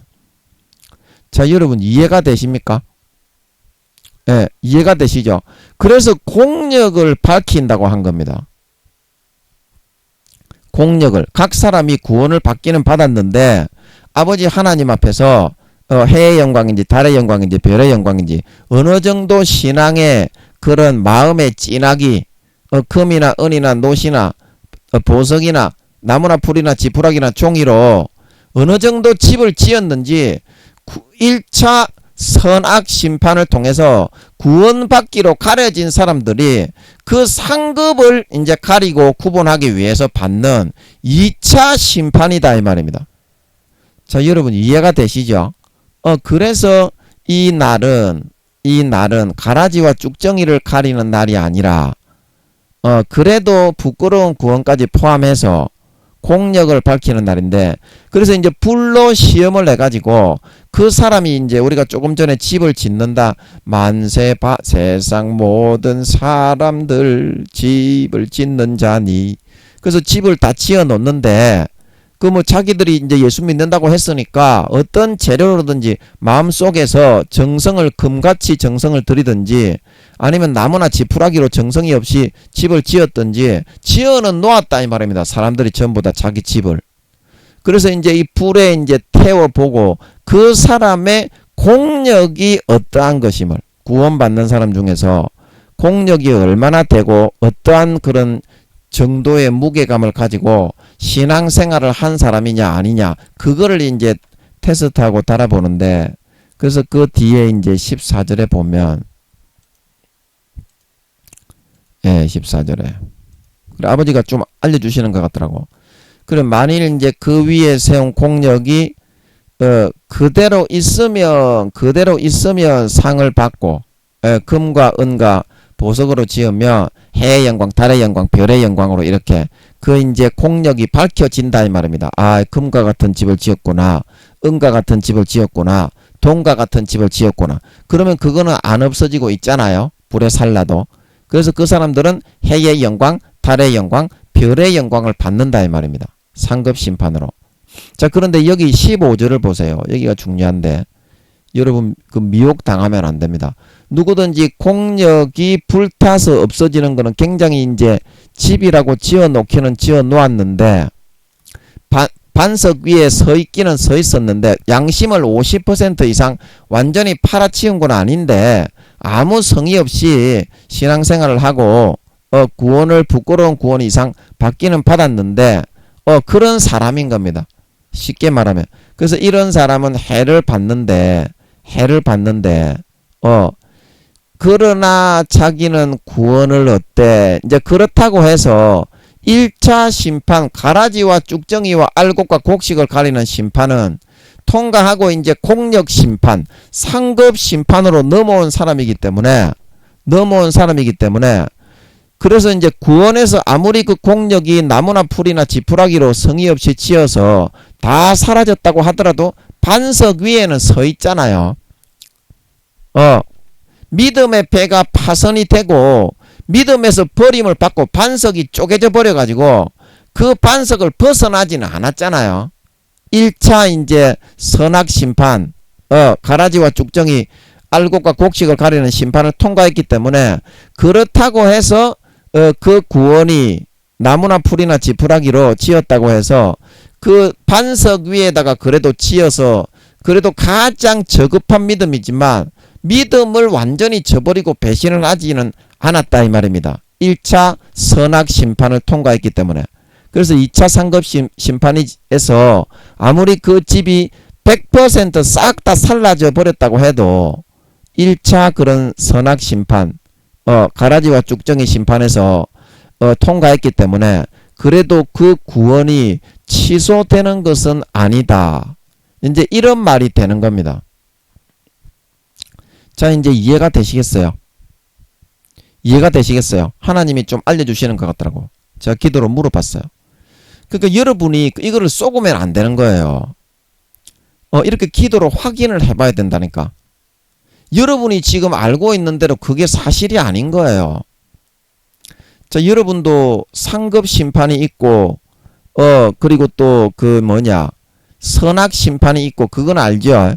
자, 여러분 이해가 되십니까? 예, 이해가 되시죠? 그래서 공력을 밝힌다고 한 겁니다. 공력을 각 사람이 구원을 받기는 받았는데 아버지 하나님 앞에서 해의 영광인지 달의 영광인지 별의 영광인지 어느 정도 신앙의 그런 마음의 찐하기 금이나 은이나 노시나 보석이나 나무나 풀이나 지푸라기나 종이로 어느 정도 집을 지었는지 1차 선악 심판을 통해서 구원받기로 가려진 사람들이 그 상급을 이제 가리고 구분하기 위해서 받는 2차 심판이다 이 말입니다. 자, 여러분 이해가 되시죠? 그래서 이 날은 가라지와 쭉정이를 가리는 날이 아니라 그래도 부끄러운 구원까지 포함해서 공력을 밝히는 날인데 그래서 이제 불로 시험을 해가지고 그 사람이 이제 우리가 조금 전에 집을 짓는다 세상 모든 사람들 집을 짓는 자니 그래서 집을 다 지어 놓는데 그 뭐 자기들이 이제 예수 믿는다고 했으니까 어떤 재료로든지 마음속에서 정성을 금같이 정성을 들이든지 아니면 나무나 지푸라기로 정성이 없이 집을 지었든지 지어는 놓았다 이 말입니다. 사람들이 전부 다 자기 집을. 그래서 이제 이 불에 이제 태워보고 그 사람의 공력이 어떠한 것임을, 구원받는 사람 중에서 공력이 얼마나 되고 어떠한 그런 정도의 무게감을 가지고 신앙생활을 한 사람이냐 아니냐, 그거를 이제 테스트하고 달아보는데, 그래서 그 뒤에 이제 14절에 보면, 예, 14절에. 그래, 아버지가 좀 알려주시는 것 같더라고. 그래, 만일 이제 그 위에 세운 공력이, 그대로 있으면 상을 받고, 금과 은과 보석으로 지으면 해의 영광, 달의 영광, 별의 영광으로 이렇게 그 이제 공력이 밝혀진다 이 말입니다. 아, 금과 같은 집을 지었구나. 은과 같은 집을 지었구나. 돈과 같은 집을 지었구나. 그러면 그거는 안 없어지고 있잖아요. 불에 살라도. 그래서 그 사람들은 해의 영광, 달의 영광, 별의 영광을 받는다 이 말입니다. 상급 심판으로. 자, 그런데 여기 15절을 보세요. 여기가 중요한데 여러분 그 미혹 당하면 안 됩니다. 누구든지 공력이 불타서 없어지는 거는 굉장히 이제 집이라고 지어 놓기는 지어 놓았는데 반석 위에 서 있기는 서 있었는데 양심을 50% 이상 완전히 팔아치운 건 아닌데 아무 성의 없이 신앙생활을 하고 구원을 부끄러운 구원 이상 받기는 받았는데 그런 사람인 겁니다. 쉽게 말하면. 그래서 이런 사람은 해를 받는데 그러나 자기는 구원을 얻대. 이제 그렇다고 해서 1차 심판, 가라지와 쭉정이와 알곡과 곡식을 가리는 심판은 통과하고 이제 공력 심판, 상급 심판으로 넘어온 사람이기 때문에 그래서 이제 구원에서 아무리 그 공력이 나무나 풀이나 지푸라기로 성의 없이 지어서 다 사라졌다고 하더라도 반석 위에는 서 있잖아요. 믿음의 배가 파선이 되고 믿음에서 버림을 받고 반석이 쪼개져 버려가지고 그 반석을 벗어나지는 않았잖아요. 1차 이제 선악 심판, 가라지와 쭉정이 알곡과 곡식을 가리는 심판을 통과했기 때문에 그렇다고 해서 그 구원이 나무나 풀이나 지푸라기로 지었다고 해서 그 반석 위에다가 그래도 지어서 그래도 가장 저급한 믿음이지만 믿음을 완전히 저버리고 배신을 하지는 않았다 이 말입니다. 1차 선악 심판을 통과했기 때문에. 그래서 2차 상급 심판에서 아무리 그 집이 100% 싹 다 살라져 버렸다고 해도 1차 그런 선악 심판, 가라지와 쭉정이 심판에서 통과했기 때문에 그래도 그 구원이 취소되는 것은 아니다. 이제 이런 말이 되는 겁니다. 자, 이제 이해가 되시겠어요? 하나님이 좀 알려주시는 것 같더라고. 제가 기도로 물어봤어요. 그러니까 여러분이 이거를 쏘고면 안 되는 거예요. 이렇게 기도로 확인을 해봐야 된다니까. 여러분이 지금 알고 있는 대로 그게 사실이 아닌 거예요. 자, 여러분도 상급 심판이 있고, 그리고 또 선악 심판이 있고, 그건 알죠?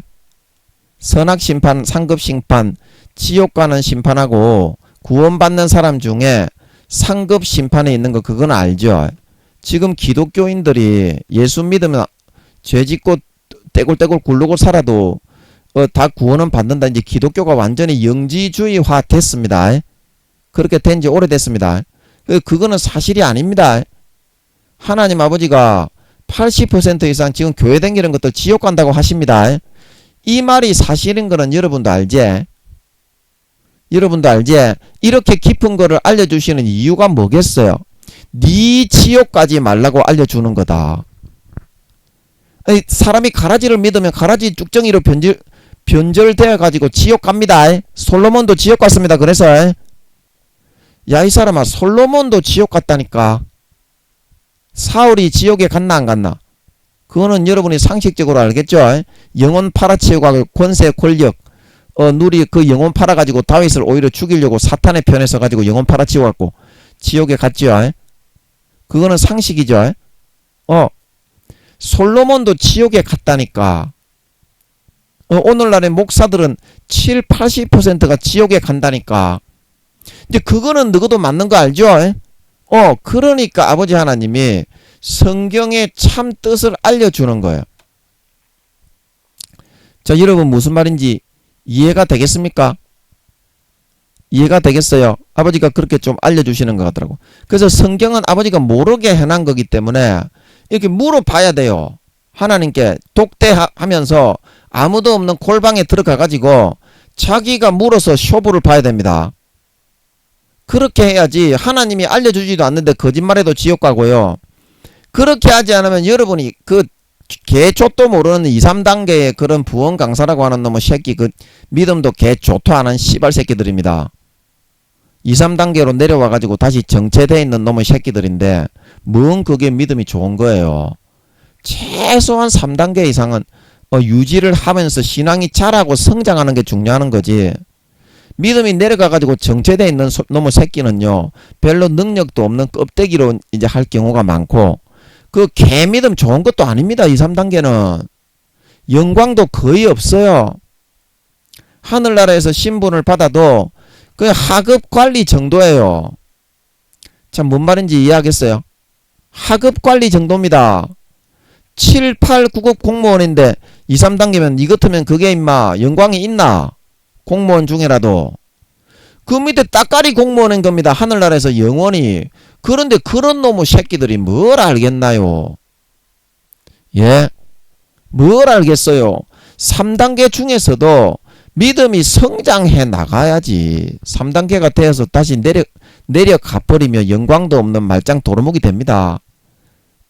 선악 심판, 상급 심판, 지옥 가는 심판하고 구원받는 사람 중에 상급 심판에 있는 거 그건 알죠? 지금 기독교인들이 예수 믿으면 죄 짓고 떼굴떼굴 굴르고 살아도 다 구원은 받는다. 이제 기독교가 완전히 영지주의화 됐습니다. 그렇게 된 지 오래됐습니다. 그거는 사실이 아닙니다. 하나님 아버지가 80% 이상 지금 교회 다니는 것들 지옥 간다고 하십니다. 이 말이 사실인 거는 여러분도 알지? 이렇게 깊은 거를 알려주시는 이유가 뭐겠어요? 네 지옥 가지 말라고 알려주는 거다. 사람이 가라지를 믿으면 가라지 쭉정이로 변절되어 가지고 지옥 갑니다. 솔로몬도 지옥 갔습니다. 그래서 야, 이 사람아, 솔로몬도 지옥 갔다니까. 사울이 지옥에 갔나 안 갔나? 그거는 여러분이 상식적으로 알겠죠? 영혼 팔아치우고 권세 권력 누리 그 영혼 팔아가지고 다윗을 오히려 죽이려고 사탄의 편에 서가지고 영혼 팔아치워갖고 지옥에 갔죠. 그거는 상식이죠. 솔로몬도 지옥에 갔다니까. 오늘날의 목사들은 7, 80%가 지옥에 간다니까. 이제 그거는 너희도 맞는 거 알죠? 그러니까 아버지 하나님이 성경의 참 뜻을 알려주는 거예요. 자, 여러분 무슨 말인지 이해가 되겠습니까? 이해가 되겠어요? 아버지가 그렇게 좀 알려주시는 것 같더라고. 그래서 성경은 아버지가 모르게 해놓은 거기 때문에 이렇게 물어봐야 돼요. 하나님께 독대하면서 아무도 없는 골방에 들어가가지고 자기가 물어서 쇼부를 봐야 됩니다. 그렇게 해야지. 하나님이 알려주지도 않는데 거짓말해도 지옥 가고요. 그렇게 하지 않으면 여러분이 그 개초도 모르는 2, 3단계의 그런 부원 강사라고 하는 놈의 새끼, 그 믿음도 개초토 하는 씨발 새끼들입니다. 2, 3단계로 내려와가지고 다시 정체되어 있는 놈의 새끼들인데 뭔 그게 믿음이 좋은 거예요. 최소한 3단계 이상은 유지를 하면서 신앙이 자라고 성장하는 게 중요한 거지. 믿음이 내려가가지고 정체되어 있는 놈의 새끼는요, 별로 능력도 없는 껍데기로 이제 할 경우가 많고, 그 개믿음 좋은 것도 아닙니다. 2, 3단계는. 영광도 거의 없어요. 하늘나라에서 신분을 받아도 그 하급 관리 정도예요. 참, 뭔 말인지 이해하겠어요? 하급 관리 정도입니다. 7, 8, 9급 공무원인데 2, 3단계면 니 같으면 그게 임마 영광이 있나? 공무원 중에라도. 그 밑에 따까리 공무원인 겁니다. 하늘나라에서 영원히. 그런데 그런 놈의 새끼들이 뭘 알겠나요? 예? 뭘 알겠어요? 3단계 중에서도 믿음이 성장해 나가야지. 3단계가 되어서 다시 내려가 버리면 영광도 없는 말짱 도루묵이 됩니다.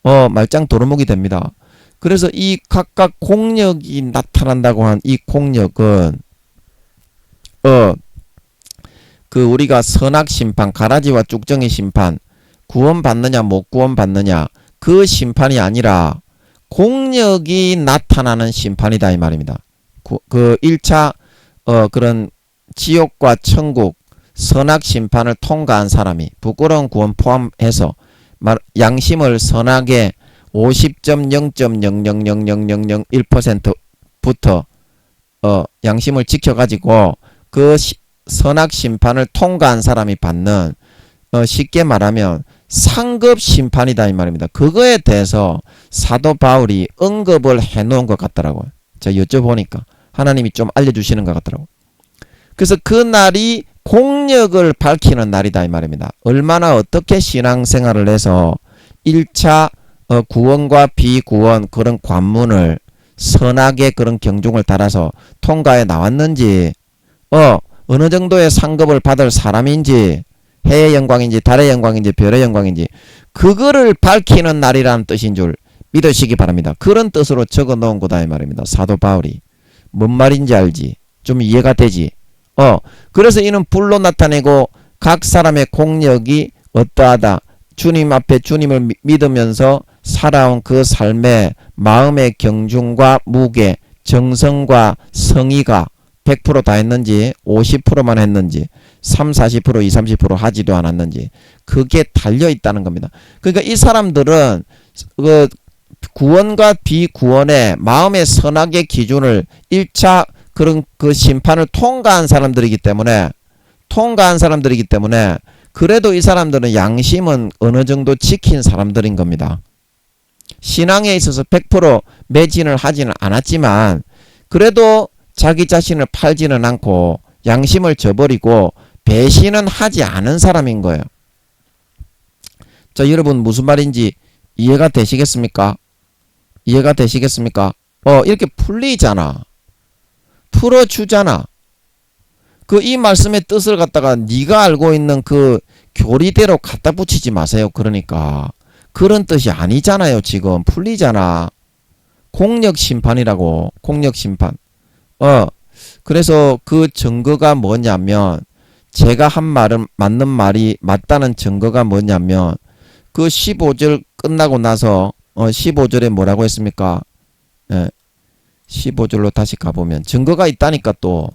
말짱 도루묵이 됩니다. 그래서 이 각각 공력이 나타난다고 한 이 공력은 그 우리가 선악심판, 가라지와 쭉정이 심판, 구원받느냐 못 구원받느냐 그 심판이 아니라 공력이 나타나는 심판이다 이 말입니다. 그 1차 그런 지옥과 천국 선악심판을 통과한 사람이, 부끄러운 구원 포함해서 양심을 선하게 50.0.0000001%부터 양심을 지켜가지고 그 선악 심판을 통과한 사람이 받는 쉽게 말하면 상급 심판이다 이 말입니다. 그거에 대해서 사도 바울이 언급을 해놓은 것 같더라고요. 제가 여쭤보니까 하나님이 좀 알려주시는 것 같더라고요. 그래서 그 날이 공력을 밝히는 날이다 이 말입니다. 얼마나 어떻게 신앙생활을 해서 1차 구원과 비구원 그런 관문을 선하게 그런 경중을 달아서 통과해 나왔는지, 어느 정도의 상급을 받을 사람인지, 해의 영광인지 달의 영광인지 별의 영광인지 그거를 밝히는 날이라는 뜻인 줄 믿으시기 바랍니다. 그런 뜻으로 적어 놓은 거다 이 말입니다. 사도 바울이. 뭔 말인지 알지? 좀 이해가 되지? 그래서 이는 불로 나타내고 각 사람의 공력이 어떠하다. 주님 앞에 주님을 믿으면서 살아온 그 삶의 마음의 경중과 무게, 정성과 성의가 100% 다 했는지 50%만 했는지 30, 40%, 20, 30% 하지도 않았는지 그게 달려있다는 겁니다. 그러니까 이 사람들은 그 구원과 비구원의 마음의 선악의 기준을 1차 그런 그 심판을 통과한 사람들이기 때문에 그래도 이 사람들은 양심은 어느 정도 지킨 사람들인 겁니다. 신앙에 있어서 100% 매진을 하지는 않았지만 그래도 자기 자신을 팔지는 않고 양심을 저버리고 배신은 하지 않은 사람인 거예요. 자, 여러분 무슨 말인지 이해가 되시겠습니까? 이해가 되시겠습니까? 이렇게 풀리잖아. 풀어주잖아. 그 이 말씀의 뜻을 갖다가 네가 알고 있는 그 교리대로 갖다 붙이지 마세요. 그러니까 그런 뜻이 아니잖아요. 지금 풀리잖아. 공력 심판이라고. 공력 심판. 그래서 그 증거가 뭐냐면 제가 한 말은 맞는 말이 맞다는 증거가 뭐냐면 그 15절 끝나고 나서 15절에 뭐라고 했습니까? 15절로 다시 가보면 증거가 있다니까. 또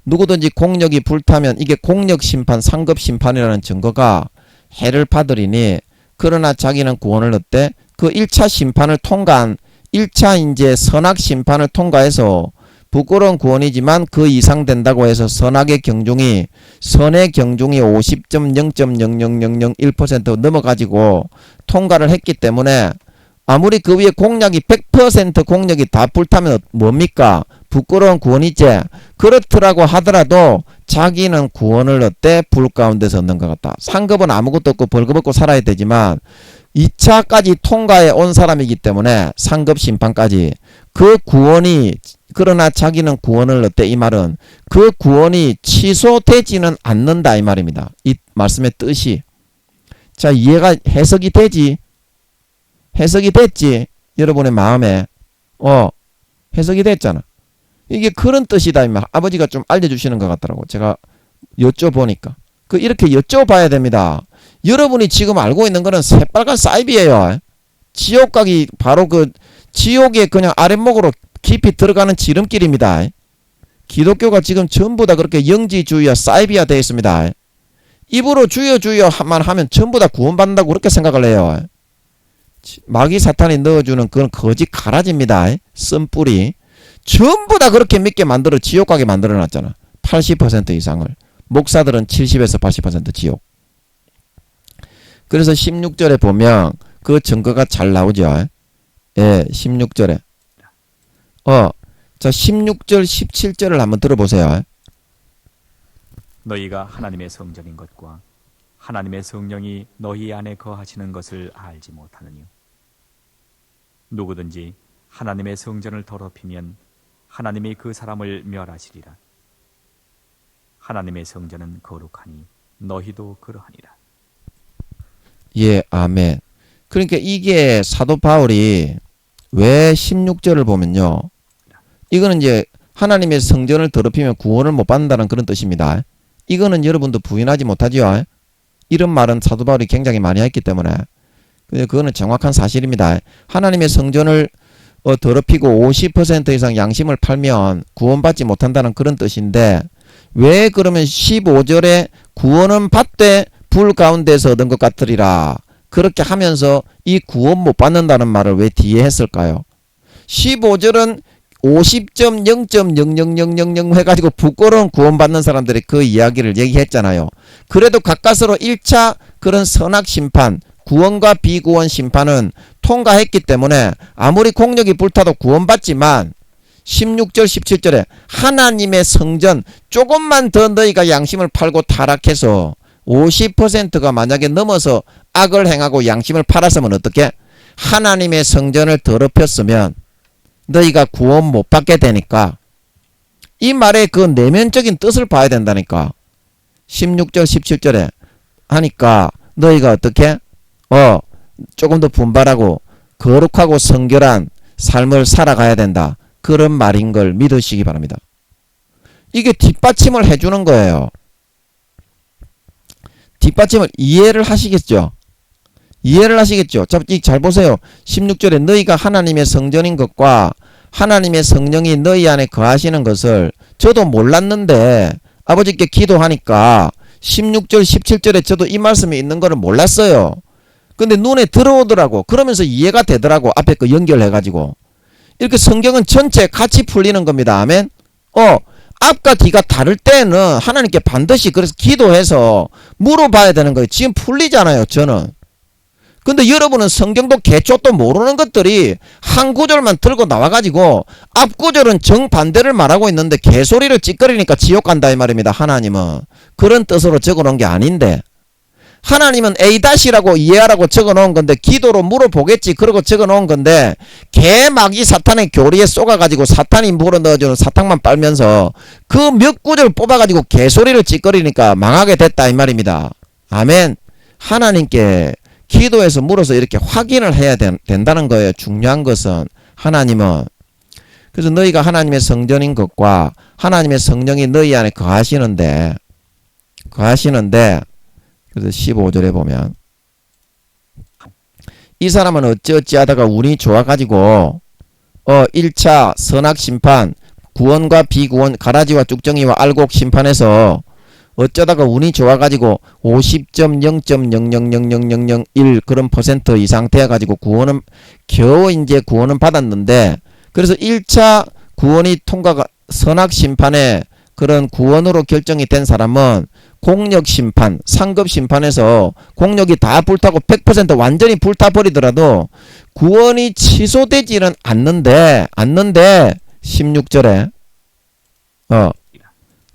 누구든지 공력이 불타면 이게 공력 심판, 상급 심판이라는 증거가 해를 받으리니 그러나 자기는 구원을 얻되 그 1차 심판을 통과한 1차 이제 선악 심판을 통과해서 부끄러운 구원이지만 그 이상 된다고 해서 선악의 경중이 선의 경중이 50.0.00001% 넘어가지고 통과를 했기 때문에 아무리 그 위에 공약이 100% 공약이 다 불타면 뭡니까? 부끄러운 구원이지. 그렇더라고 하더라도 자기는 구원을 어때? 불 가운데서 얻는 것 같다. 상급은 아무것도 없고 벌거벗고 살아야 되지만 2차까지 통과해 온 사람이기 때문에 상급 심판까지 그 구원이 그러나 자기는 구원을 얻대. 이 말은 그 구원이 취소되지는 않는다 이 말입니다. 이 말씀의 뜻이. 자, 이해가 해석이 되지? 해석이 됐지? 여러분의 마음에 해석이 됐잖아. 이게 그런 뜻이다 이 말. 아버지가 좀 알려주시는 것 같더라고. 제가 여쭤보니까 이렇게 여쭤봐야 됩니다. 여러분이 지금 알고 있는 거는 새빨간 사이비예요. 지옥 가기 바로 그 지옥에 그냥 아랫목으로 깊이 들어가는 지름길입니다. 기독교가 지금 전부 다 그렇게 영지주의와 사이비화 되어 있습니다. 입으로 주여 주여만 하면 전부 다 구원받는다고 그렇게 생각을 해요. 마귀 사탄이 넣어주는 그런 거짓 가라지입니다. 쓴뿌리. 전부 다 그렇게 믿게 만들어 지옥 가게 만들어 놨잖아. 80% 이상을. 목사들은 70에서 80% 지옥. 그래서 16절에 보면 그 증거가 잘 나오죠. 예, 16절에. 자, 16절, 17절을 한번 들어보세요. 너희가 하나님의 성전인 것과 하나님의 성령이 너희 안에 거하시는 것을 알지 못하느뇨. 누구든지 하나님의 성전을 더럽히면 하나님이 그 사람을 멸하시리라. 하나님의 성전은 거룩하니 너희도 그러하니라. 예, 아멘. 그러니까 이게 사도 바울이 왜 16절을 보면요. 이거는 이제 하나님의 성전을 더럽히면 구원을 못 받는다는 그런 뜻입니다. 이거는 여러분도 부인하지 못하죠. 이런 말은 사도 바울이 굉장히 많이 했기 때문에 그거는 정확한 사실입니다. 하나님의 성전을 더럽히고 50% 이상 양심을 팔면 구원받지 못한다는 그런 뜻인데 왜 그러면 15절에 구원은 받되 불 가운데서 얻은 것 같으리라 그렇게 하면서 이 구원 못 받는다는 말을 왜 뒤에 했을까요? 15절은 50.0.00000 해가지고 부끄러운 구원받는 사람들이 그 이야기를 얘기했잖아요. 그래도 가까스로 1차 그런 선악 심판, 구원과 비구원 심판은 통과했기 때문에 아무리 공력이 불타도 구원받지만 16절 17절에 하나님의 성전 조금만 더 너희가 양심을 팔고 타락해서 50%가 만약에 넘어서 악을 행하고 양심을 팔았으면 어떻게? 하나님의 성전을 더럽혔으면 너희가 구원 못 받게 되니까 이 말의 그 내면적인 뜻을 봐야 된다니까. 16절 17절에 하니까 너희가 어떻게? 조금 더 분발하고 거룩하고 성결한 삶을 살아가야 된다. 그런 말인 걸 믿으시기 바랍니다. 이게 뒷받침을 해주는 거예요. 뒷받침을 이해를 하시겠죠? 이해를 하시겠죠? 잘 보세요. 16절에 너희가 하나님의 성전인 것과 하나님의 성령이 너희 안에 거하시는 것을 저도 몰랐는데 아버지께 기도하니까 16절 17절에 저도 이 말씀이 있는 거를 몰랐어요. 근데 눈에 들어오더라고. 그러면서 이해가 되더라고. 앞에 거 연결해가지고. 이렇게 성경은 전체 같이 풀리는 겁니다. 아멘. 앞과 뒤가 다를 때는 하나님께 반드시 그래서 기도해서 물어봐야 되는 거예요. 지금 풀리잖아요. 저는. 근데 여러분은 성경도 개초도 모르는 것들이 한 구절만 들고 나와가지고 앞 구절은 정반대를 말하고 있는데 개소리를 찌꺼리니까 지옥 간다 이 말입니다. 하나님은 그런 뜻으로 적어놓은 게 아닌데 하나님은 A-라고 이해하라고 적어놓은 건데 기도로 물어보겠지 그러고 적어놓은 건데 개마귀 사탄의 교리에 쏘가가지고 사탄이 물어넣어주는 사탕만 빨면서 그 몇 구절 뽑아가지고 개소리를 찌꺼리니까 망하게 됐다 이 말입니다. 아멘. 하나님께 기도해서 물어서 이렇게 확인을 해야 된다는 거예요. 중요한 것은 하나님은 그래서 너희가 하나님의 성전인 것과 하나님의 성령이 너희 안에 거하시는데 그래서 15절에 보면 이 사람은 어찌어찌 하다가 운이 좋아가지고 1차 선악 심판 구원과 비구원 가라지와 쭉정이와 알곡 심판에서 어쩌다가 운이 좋아가지고 50.0.0000001 그런 퍼센트 이상 돼가지고 구원은 겨우 이제 구원은 받았는데, 그래서 1차 구원이 통과가 선악심판에 그런 구원으로 결정이 된 사람은 공력심판, 상급심판에서 공력이 다 불타고 100% 완전히 불타버리더라도 구원이 취소되지는 않는데 16절에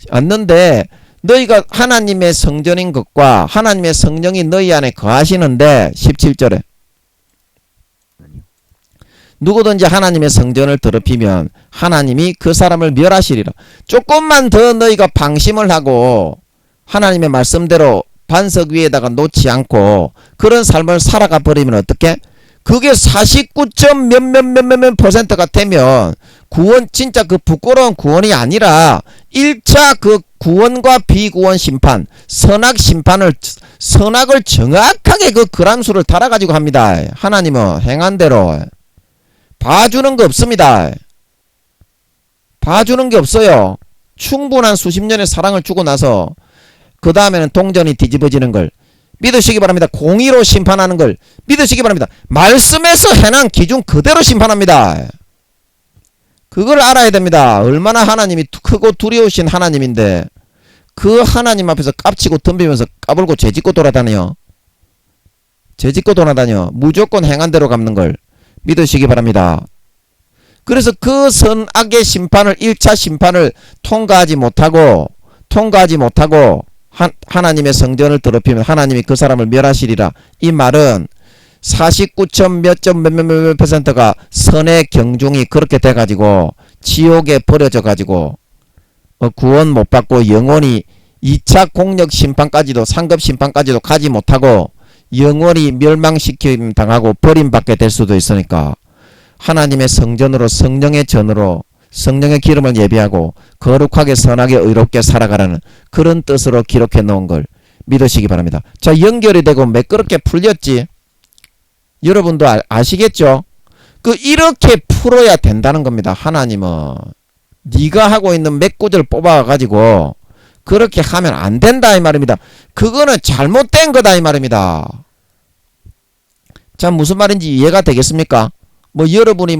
않는데 너희가 하나님의 성전인 것과 하나님의 성령이 너희 안에 거하시는데 17절에 누구든지 하나님의 성전을 더럽히면 하나님이 그 사람을 멸하시리라. 조금만 더 너희가 방심을 하고 하나님의 말씀대로 반석 위에다가 놓지 않고 그런 삶을 살아가 버리면 어떻게? 그게 49점 몇몇몇몇 퍼센트가 되면 구원, 진짜 그 부끄러운 구원이 아니라 1차 그 구원과 비구원 심판, 선악 심판을, 선악을 정확하게 그 그람수를 달아가지고 합니다. 하나님은 행한 대로 봐주는 거 없습니다. 봐주는 게 없어요. 충분한 수십 년의 사랑을 주고 나서 그 다음에는 동전이 뒤집어지는 걸 믿으시기 바랍니다. 공의로 심판하는 걸 믿으시기 바랍니다. 말씀에서 해난 기준 그대로 심판합니다. 그걸 알아야 됩니다. 얼마나 하나님이 크고 두려우신 하나님인데 그 하나님 앞에서 깝치고 덤비면서 까불고 죄짓고 돌아다녀. 죄짓고 돌아다녀. 무조건 행한 대로 갚는 걸 믿으시기 바랍니다. 그래서 그 선악의 심판을 1차 심판을 통과하지 못하고 하나님의 성전을 더럽히면 하나님이 그 사람을 멸하시리라. 이 말은 49점 몇몇 퍼센트가 선의 경중이 그렇게 돼가지고 지옥에 버려져가지고 구원 못 받고 영원히 2차 공력 심판까지도 상급 심판까지도 가지 못하고 영원히 멸망시킴 당하고 버림받게 될 수도 있으니까 하나님의 성전으로 성령의 전으로 성령의 기름을 예비하고 거룩하게 선하게 의롭게 살아가라는 그런 뜻으로 기록해 놓은 걸 믿으시기 바랍니다. 자, 연결이 되고 매끄럽게 풀렸지? 여러분도 아시겠죠? 이렇게 풀어야 된다는 겁니다. 하나님은 네가 하고 있는 몇 구절 뽑아가지고 그렇게 하면 안 된다 이 말입니다. 그거는 잘못된 거다 이 말입니다. 자, 무슨 말인지 이해가 되겠습니까? 여러분이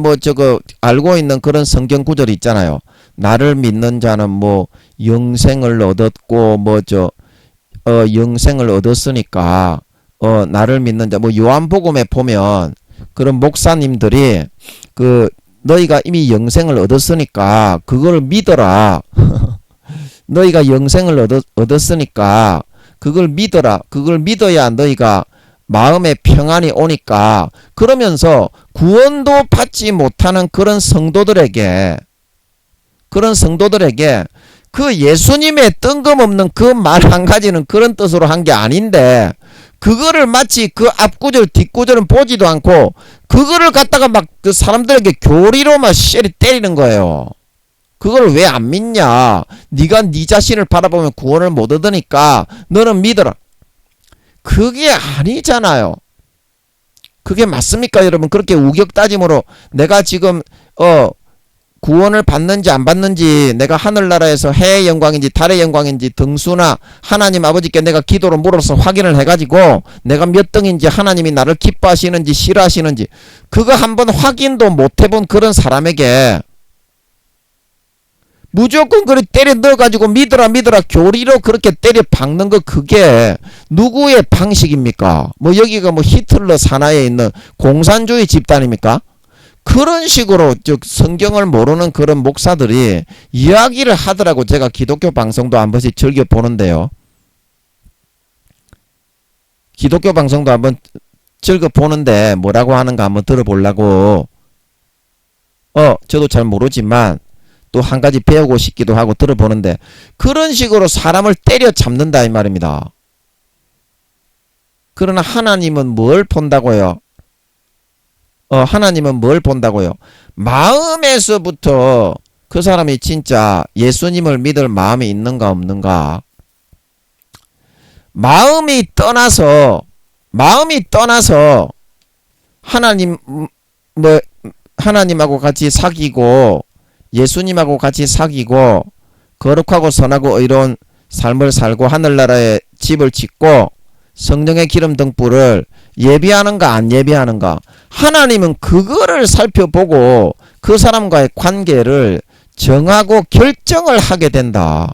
알고 있는 그런 성경 구절이 있잖아요. 나를 믿는 자는 영생을 얻었고 영생을 얻었으니까 나를 믿는 자 요한복음에 보면 그런 목사님들이 너희가 이미 영생을 얻었으니까 그걸 믿어라. 너희가 영생을 얻었으니까 그걸 믿어라. 그걸 믿어야 너희가 마음에 평안이 오니까 그러면서 구원도 받지 못하는 그런 성도들에게 그 예수님의 뜬금없는 그 말 한 가지는 그런 뜻으로 한 게 아닌데 그거를 마치 그 앞구절 뒷구절은 보지도 않고 그거를 갖다가 막 그 사람들에게 교리로 막 때리는 거예요. 그걸 왜 안 믿냐? 네가 네 자신을 바라보면 구원을 못 얻으니까 너는 믿어라. 그게 아니잖아요. 그게 맞습니까, 여러분? 그렇게 우격다짐으로 내가 지금 구원을 받는지 안 받는지 내가 하늘나라에서 해의 영광인지 달의 영광인지 등수나 하나님 아버지께 내가 기도로 물어서 확인을 해가지고 내가 몇 등인지 하나님이 나를 기뻐하시는지 싫어하시는지 그거 한번 확인도 못 해본 그런 사람에게 무조건 그렇게 때려 넣어가지고 믿어라 교리로 그렇게 때려 박는 거 그게 누구의 방식입니까? 여기가 히틀러 산하에 있는 공산주의 집단입니까? 그런 식으로 성경을 모르는 그런 목사들이 이야기를 하더라고. 제가 기독교 방송도 한 번씩 즐겨 보는데요. 기독교 방송도 한번 즐겨 보는데 뭐라고 하는가 한번 들어보려고. 저도 잘 모르지만 또 한 가지 배우고 싶기도 하고 들어보는데 그런 식으로 사람을 때려 잡는다 이 말입니다. 그러나 하나님은 뭘 본다고요? 하나님은 뭘 본다고요? 마음에서부터 그 사람이 진짜 예수님을 믿을 마음이 있는가 없는가? 마음이 떠나서 하나님하고 같이 사귀고 예수님하고 같이 사귀고 거룩하고 선하고 의로운 삶을 살고 하늘나라에 집을 짓고 성령의 기름 등불을 예비하는가 안 예비하는가, 하나님은 그거를 살펴보고 그 사람과의 관계를 정하고 결정을 하게 된다.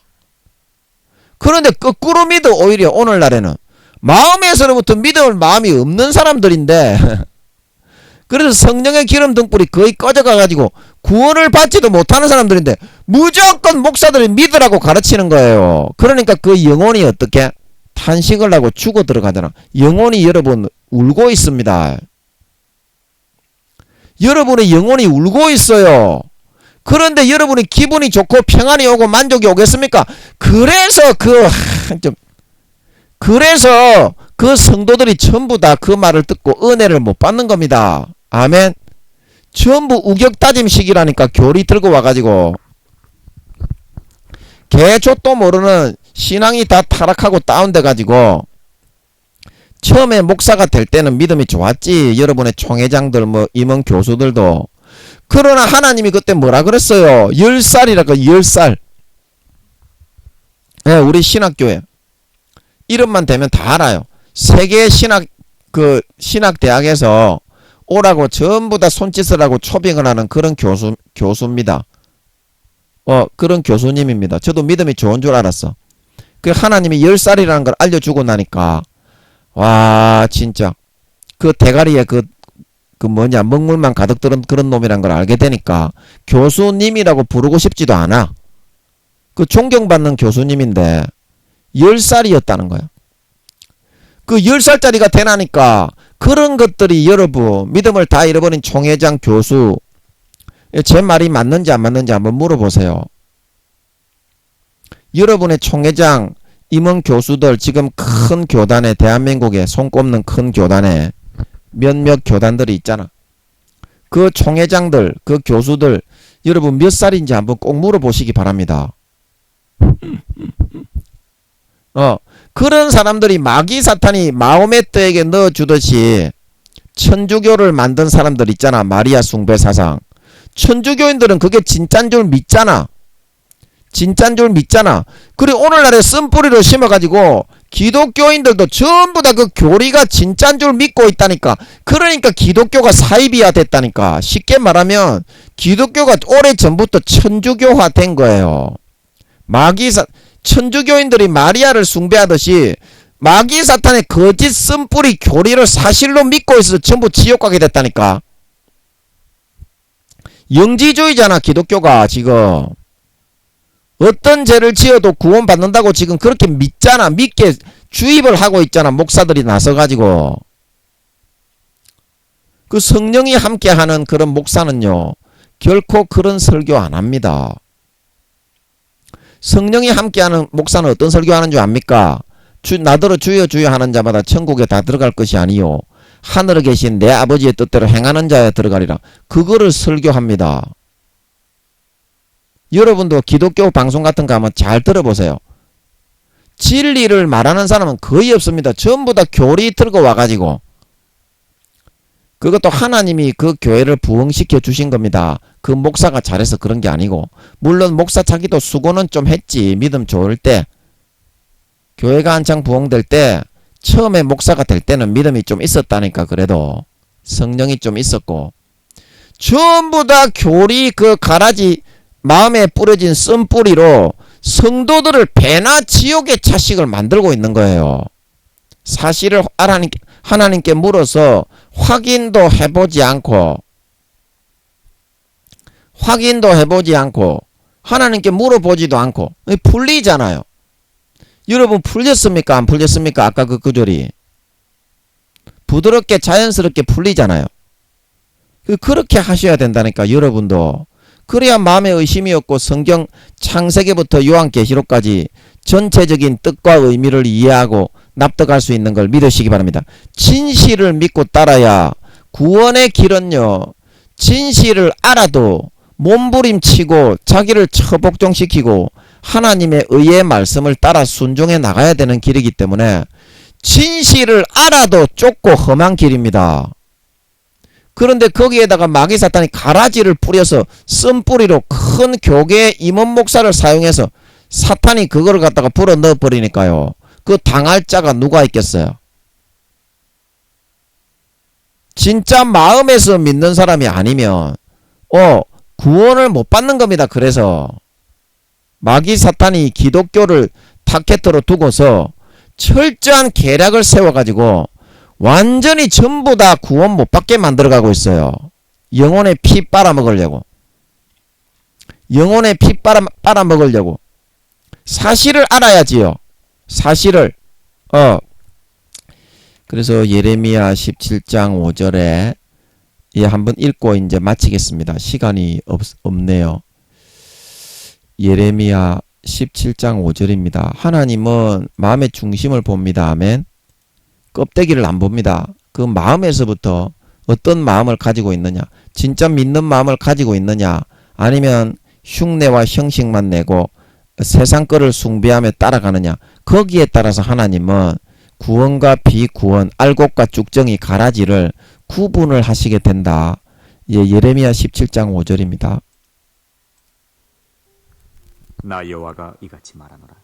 그런데 거꾸로 믿어 오히려 오늘날에는 마음에서부터 믿을 마음이 없는 사람들인데 그래서 성령의 기름 등불이 거의 꺼져가가지고 구원을 받지도 못하는 사람들인데 무조건 목사들이 믿으라고 가르치는 거예요. 그러니까 그 영혼이 어떻게 탄식을 하고 죽어 들어가잖아. 영혼이 여러분 울고 있습니다. 여러분의 영혼이 울고 있어요. 그런데 여러분이 기분이 좋고 평안이 오고 만족이 오겠습니까? 그래서 그 성도들이 전부 다 그 말을 듣고 은혜를 못 받는 겁니다. 아멘. 전부 우격다짐식이라니까. 교리 들고 와가지고 개족도 모르는 신앙이 다 타락하고 다운돼가지고 처음에 목사가 될 때는 믿음이 좋았지. 여러분의 총회장들 뭐 임원 교수들도. 그러나 하나님이 그때 뭐라 그랬어요? 10살이라고. 10살. 네, 우리 신학교에 이름만 대면 다 알아요. 세계 신학대학에서 오라고 전부 다 손짓을 하고 초빙을 하는 그런 교수입니다. 그런 교수님입니다. 저도 믿음이 좋은 줄 알았어. 그 하나님이 10살이라는 걸 알려주고 나니까 와 진짜 그 대가리에 그 먹물만 가득 들은 그런 놈이란 걸 알게 되니까 교수님이라고 부르고 싶지도 않아. 그 존경받는 교수님인데 10살이었다는 거야. 그 10살짜리가 되나니까 그런 것들이 여러분 믿음을 다 잃어버린 총회장 교수 제 말이 맞는지 안 맞는지 한번 물어보세요. 여러분의 총회장 임원 교수들 지금 큰 교단에 대한민국에 손꼽는 큰 교단에 몇몇 교단들이 있잖아. 그 총회장들 그 교수들 여러분 몇 살인지 한번 꼭 물어보시기 바랍니다. 그런 사람들이 마귀 사탄이 마호메트에게 넣어주듯이 천주교를 만든 사람들 있잖아. 마리아 숭배 사상. 천주교인들은 그게 진짜인 줄 믿잖아. 진짜인 줄 믿잖아. 그리고 오늘날에 쓴뿌리를 심어가지고 기독교인들도 전부 다 그 교리가 진짜인 줄 믿고 있다니까. 그러니까 기독교가 사이비화 됐다니까. 쉽게 말하면 기독교가 오래전부터 천주교화 된 거예요. 천주교인들이 마리아를 숭배하듯이 마귀 사탄의 거짓 쓴뿌리 교리를 사실로 믿고 있어서 전부 지옥 가게 됐다니까. 영지주의잖아 기독교가. 지금 어떤 죄를 지어도 구원받는다고 지금 그렇게 믿잖아. 믿게 주입을 하고 있잖아. 목사들이 나서가지고. 그 성령이 함께하는 그런 목사는요 결코 그런 설교 안 합니다. 성령이 함께하는 목사는 어떤 설교하는 줄 압니까? 나더러 주여 주여 하는 자마다 천국에 다 들어갈 것이 아니요 하늘에 계신 내 아버지의 뜻대로 행하는 자에 들어가리라. 그거를 설교합니다. 여러분도 기독교 방송 같은 거 한번 잘 들어보세요. 진리를 말하는 사람은 거의 없습니다. 전부 다 교리 들고 와가지고. 그것도 하나님이 그 교회를 부흥시켜 주신 겁니다. 그 목사가 잘해서 그런 게 아니고. 물론 목사 자기도 수고는 좀 했지. 믿음 좋을 때. 교회가 한창 부흥될 때 처음에 목사가 될 때는 믿음이 좀 있었다니까. 그래도 성령이 좀 있었고. 전부 다 교리 그 가라지 마음에 뿌려진 쓴뿌리로 성도들을 배나 지옥의 차식을 만들고 있는 거예요. 사실을 하나님께 물어서 확인도 해보지 않고 하나님께 물어보지도 않고 풀리잖아요. 여러분 풀렸습니까? 안 풀렸습니까? 아까 그 구절이 부드럽게 자연스럽게 풀리잖아요. 그렇게 하셔야 된다니까. 여러분도 그래야 마음에 의심이 없고 성경 창세기부터 요한계시록까지 전체적인 뜻과 의미를 이해하고 납득할 수 있는 걸 믿으시기 바랍니다. 진실을 믿고 따라야 구원의 길은요 진실을 알아도 몸부림치고 자기를 처복종시키고 하나님의 의의 말씀을 따라 순종해 나가야 되는 길이기 때문에 진실을 알아도 좁고 험한 길입니다. 그런데 거기에다가 마귀 사탄이 가라지를 뿌려서 쓴뿌리로 큰 교계의 임원 목사를 사용해서 사탄이 그거를 갖다가 불어 넣어 버리니까요. 그 당할 자가 누가 있겠어요? 진짜 마음에서 믿는 사람이 아니면 구원을 못 받는 겁니다. 그래서 마귀 사탄이 기독교를 타켓으로 두고서 철저한 계략을 세워가지고 완전히 전부 다 구원 못 받게 만들어가고 있어요. 영혼의 피 빨아먹으려고. 영혼의 피 빨아먹으려고. 사실을 알아야지요. 사실을. 그래서 예레미야 17장 5절에 한번 읽고 이제 마치겠습니다. 시간이 없네요. 예레미야 17장 5절입니다. 하나님은 마음의 중심을 봅니다. 아멘. 껍데기를 안 봅니다. 그 마음에서부터 어떤 마음을 가지고 있느냐, 진짜 믿는 마음을 가지고 있느냐, 아니면 흉내와 형식만 내고 세상 거를 숭배하며 따라가느냐, 거기에 따라서 하나님은 구원과 비구원, 알곡과 쭉정이 가라지를 구분을 하시게 된다. 예레미야 17장 5절입니다. 나 여호와가 이같이 말하노라.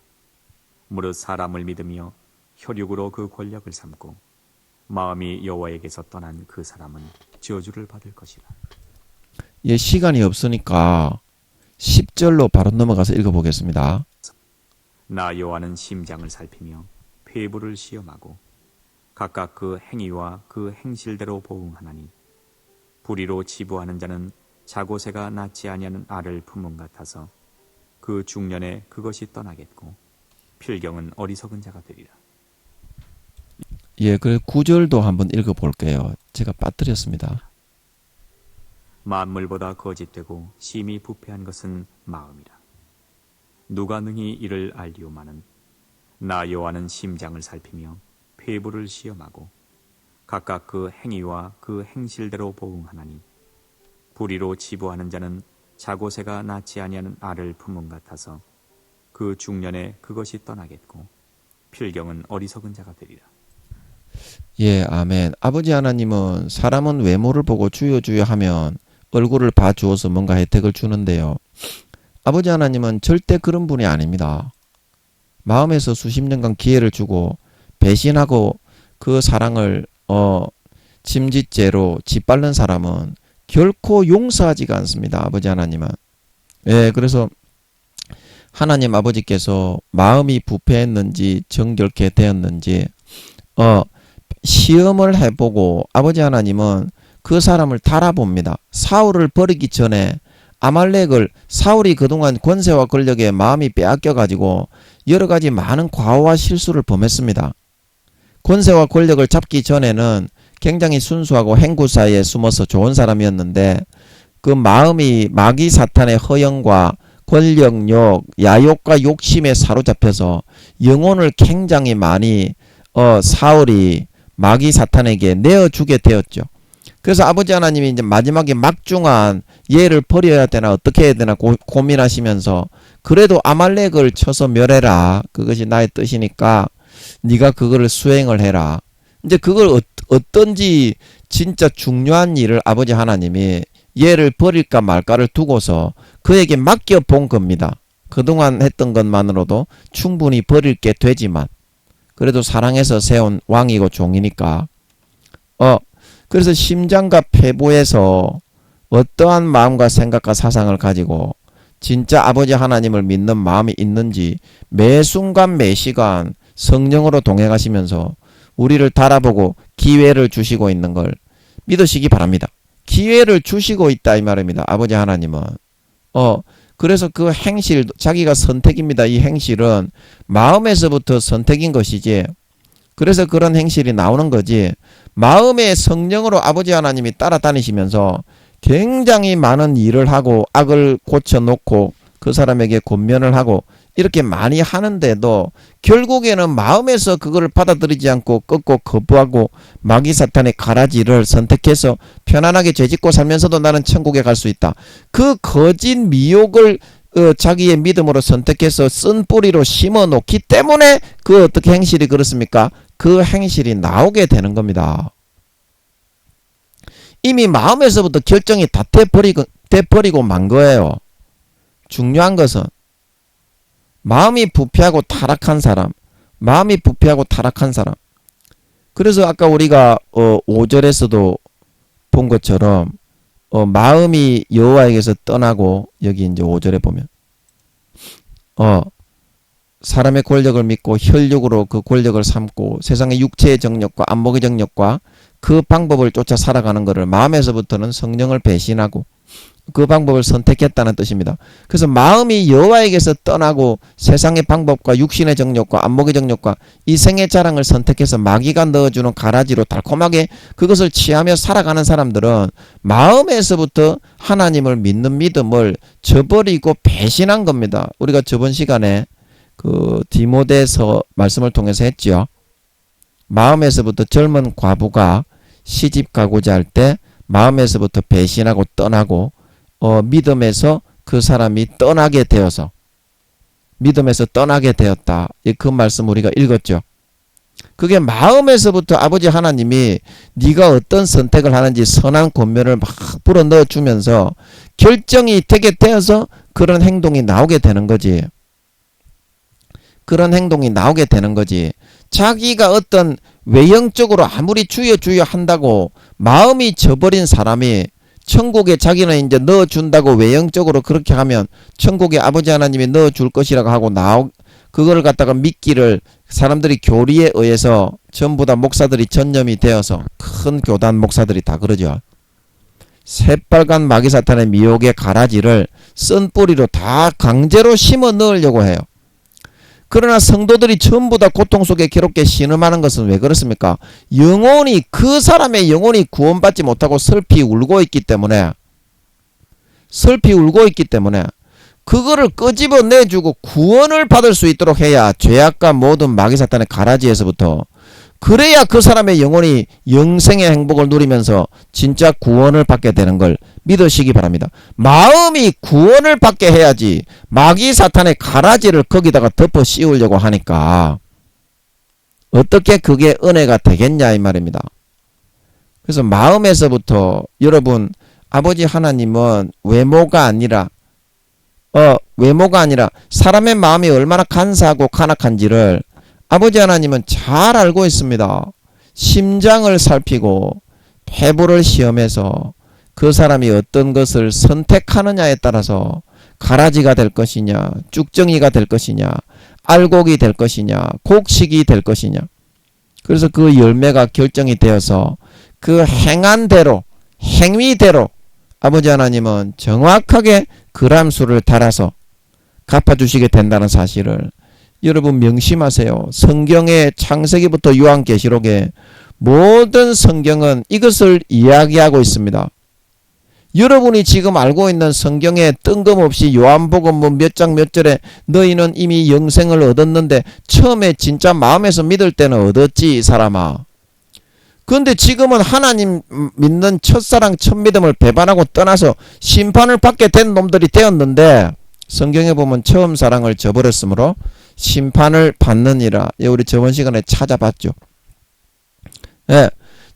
무릇 사람을 믿으며 혈육으로 그 권력을 삼고 마음이 여호와에게서 떠난 그 사람은 저주를 받을 것이라. 시간이 없으니까 10절로 바로 넘어가서 읽어보겠습니다. 나 여호와는 심장을 살피며 폐부를 시험하고 각각 그 행위와 그 행실대로 보응하나니 불의로 치부하는 자는 자고새가 낫지 아니하는 알을 품은 같아서 그 중년에 그것이 떠나겠고 필경은 어리석은 자가 되리라. 그 9절도 한번 읽어볼게요. 제가 빠뜨렸습니다. 만물보다 거짓되고 심히 부패한 것은 마음이라. 누가 능히 이를 알리오마는 나 여호와는 심장을 살피며 폐부를 시험하고 각각 그 행위와 그 행실대로 보응하나니 불의로 치부하는 자는 자고새가 낫지 아니하는 알을 품은 같아서 그 중년에 그것이 떠나겠고 필경은 어리석은 자가 되리라. 아멘. 아버지 하나님은 사람은 외모를 보고 주여 주여 하면 얼굴을 봐주어서 뭔가 혜택을 주는데요. 아버지 하나님은 절대 그런 분이 아닙니다. 마음에서 수십 년간 기회를 주고 배신하고 그 사랑을 짐짓죄로 짓밟는 사람은 결코 용서하지가 않습니다. 아버지 하나님은. 그래서 하나님 아버지께서 마음이 부패했는지 정결케 되었는지 시험을 해보고 아버지 하나님은 그 사람을 달아봅니다. 사울을 버리기 전에 아말렉을 사울이 그동안 권세와 권력에 마음이 빼앗겨가지고 여러가지 많은 과오와 실수를 범했습니다. 권세와 권력을 잡기 전에는 굉장히 순수하고 행구 사이에 숨어서 좋은 사람이었는데 그 마음이 마귀 사탄의 허영과 권력욕, 야욕과 욕심에 사로잡혀서 영혼을 굉장히 많이 사울이 마귀 사탄에게 내어주게 되었죠. 그래서 아버지 하나님이 이제 마지막에 막중한 얘를 버려야 되나 어떻게 해야 되나 고민하시면서 그래도 아말렉을 쳐서 멸해라. 그것이 나의 뜻이니까 네가 그거를 수행을 해라. 이제 그걸 어떤지 진짜 중요한 일을 아버지 하나님이 얘를 버릴까 말까를 두고서 그에게 맡겨본 겁니다. 그동안 했던 것만으로도 충분히 버릴 게 되지만 그래도 사랑해서 세운 왕이고 종이니까 그래서 심장과 폐부에서 어떠한 마음과 생각과 사상을 가지고 진짜 아버지 하나님을 믿는 마음이 있는지 매 순간 매 시간 성령으로 동행하시면서 우리를 달아보고 기회를 주시고 있는 걸 믿으시기 바랍니다. 기회를 주시고 있다 이 말입니다. 아버지 하나님은. 그래서 그 행실 자기가 선택입니다. 이 행실은 마음에서부터 선택인 것이지. 그래서 그런 행실이 나오는 거지. 마음의 성령으로 아버지 하나님이 따라다니시면서 굉장히 많은 일을 하고 악을 고쳐놓고 그 사람에게 권면을 하고 이렇게 많이 하는데도 결국에는 마음에서 그거를 받아들이지 않고 꺾고 거부하고 마귀 사탄의 가라지를 선택해서 편안하게 죄짓고 살면서도 나는 천국에 갈 수 있다. 그 거짓 미혹을 자기의 믿음으로 선택해서 쓴 뿌리로 심어 놓기 때문에 그 어떻게 행실이 그렇습니까? 그 행실이 나오게 되는 겁니다. 이미 마음에서부터 결정이 다 돼버리고 만 거예요. 중요한 것은 마음이 부패하고 타락한 사람, 마음이 부패하고 타락한 사람. 그래서 아까 우리가 5절에서도 본 것처럼 마음이 여호와에게서 떠나고, 여기 이제 5절에 보면 사람의 권력을 믿고 혈육으로 그 권력을 삼고 세상의 육체의 정욕과 안목의 정욕과 그 방법을 쫓아 살아가는 것을, 마음에서부터는 성령을 배신하고 그 방법을 선택했다는 뜻입니다. 그래서 마음이 여호와에게서 떠나고 세상의 방법과 육신의 정욕과 안목의 정욕과 이 생의 자랑을 선택해서 마귀가 넣어주는 가라지로 달콤하게 그것을 취하며 살아가는 사람들은 마음에서부터 하나님을 믿는 믿음을 저버리고 배신한 겁니다. 우리가 저번 시간에 그 디모데서 말씀을 통해서 했지요. 마음에서부터 젊은 과부가 시집 가고자 할 때 마음에서부터 배신하고 떠나고 믿음에서 그 사람이 떠나게 되어서, 믿음에서 떠나게 되었다. 그 말씀 우리가 읽었죠. 그게 마음에서부터 아버지 하나님이 네가 어떤 선택을 하는지 선한 권면을 막 불어넣어 주면서 결정이 되게 되어서 그런 행동이 나오게 되는 거지. 그런 행동이 나오게 되는 거지. 자기가 어떤 외형적으로 아무리 주여 한다고 마음이 져버린 사람이 천국에 자기는 이제 넣어준다고 외형적으로 그렇게 하면 천국에 아버지 하나님이 넣어줄 것이라고 하고 그걸 갖다가 믿기를 사람들이 교리에 의해서 전부 다 목사들이 전념이 되어서, 큰 교단 목사들이 다 그러죠. 새빨간 마귀사탄의 미혹의 가라지를 쓴 뿌리로 다 강제로 심어 넣으려고 해요. 그러나 성도들이 전부 다 고통 속에 괴롭게 신음하는 것은 왜 그렇습니까? 영혼이, 그 사람의 영혼이 구원받지 못하고 슬피 울고 있기 때문에, 그거를 끄집어내주고 구원을 받을 수 있도록 해야, 죄악과 모든 마귀사탄의 가라지에서부터, 그래야 그 사람의 영혼이 영생의 행복을 누리면서 진짜 구원을 받게 되는 걸 믿으시기 바랍니다. 마음이 구원을 받게 해야지 마귀 사탄의 가라지를 거기다가 덮어 씌우려고 하니까 어떻게 그게 은혜가 되겠냐 이 말입니다. 그래서 마음에서부터, 여러분, 아버지 하나님은 외모가 아니라 사람의 마음이 얼마나 간사하고 간악한지를 아버지 하나님은 잘 알고 있습니다. 심장을 살피고 폐부를 시험해서 그 사람이 어떤 것을 선택하느냐에 따라서 가라지가 될 것이냐, 쭉정이가 될 것이냐, 알곡이 될 것이냐, 곡식이 될 것이냐. 그래서 그 열매가 결정이 되어서 그 행한 대로, 행위대로 아버지 하나님은 정확하게 그람수를 달아서 갚아주시게 된다는 사실을 여러분 명심하세요. 성경의 창세기부터 요한계시록에 모든 성경은 이것을 이야기하고 있습니다. 여러분이 지금 알고 있는 성경에 뜬금없이 요한복음 몇 장 몇 절에 너희는 이미 영생을 얻었는데 처음에 진짜 마음에서 믿을 때는 얻었지 이 사람아. 그런데 지금은 하나님 믿는 첫사랑 첫믿음을 배반하고 떠나서 심판을 받게 된 놈들이 되었는데, 성경에 보면 처음 사랑을 저버렸으므로 심판을 받느니라. 우리 저번 시간에 찾아봤죠. 예.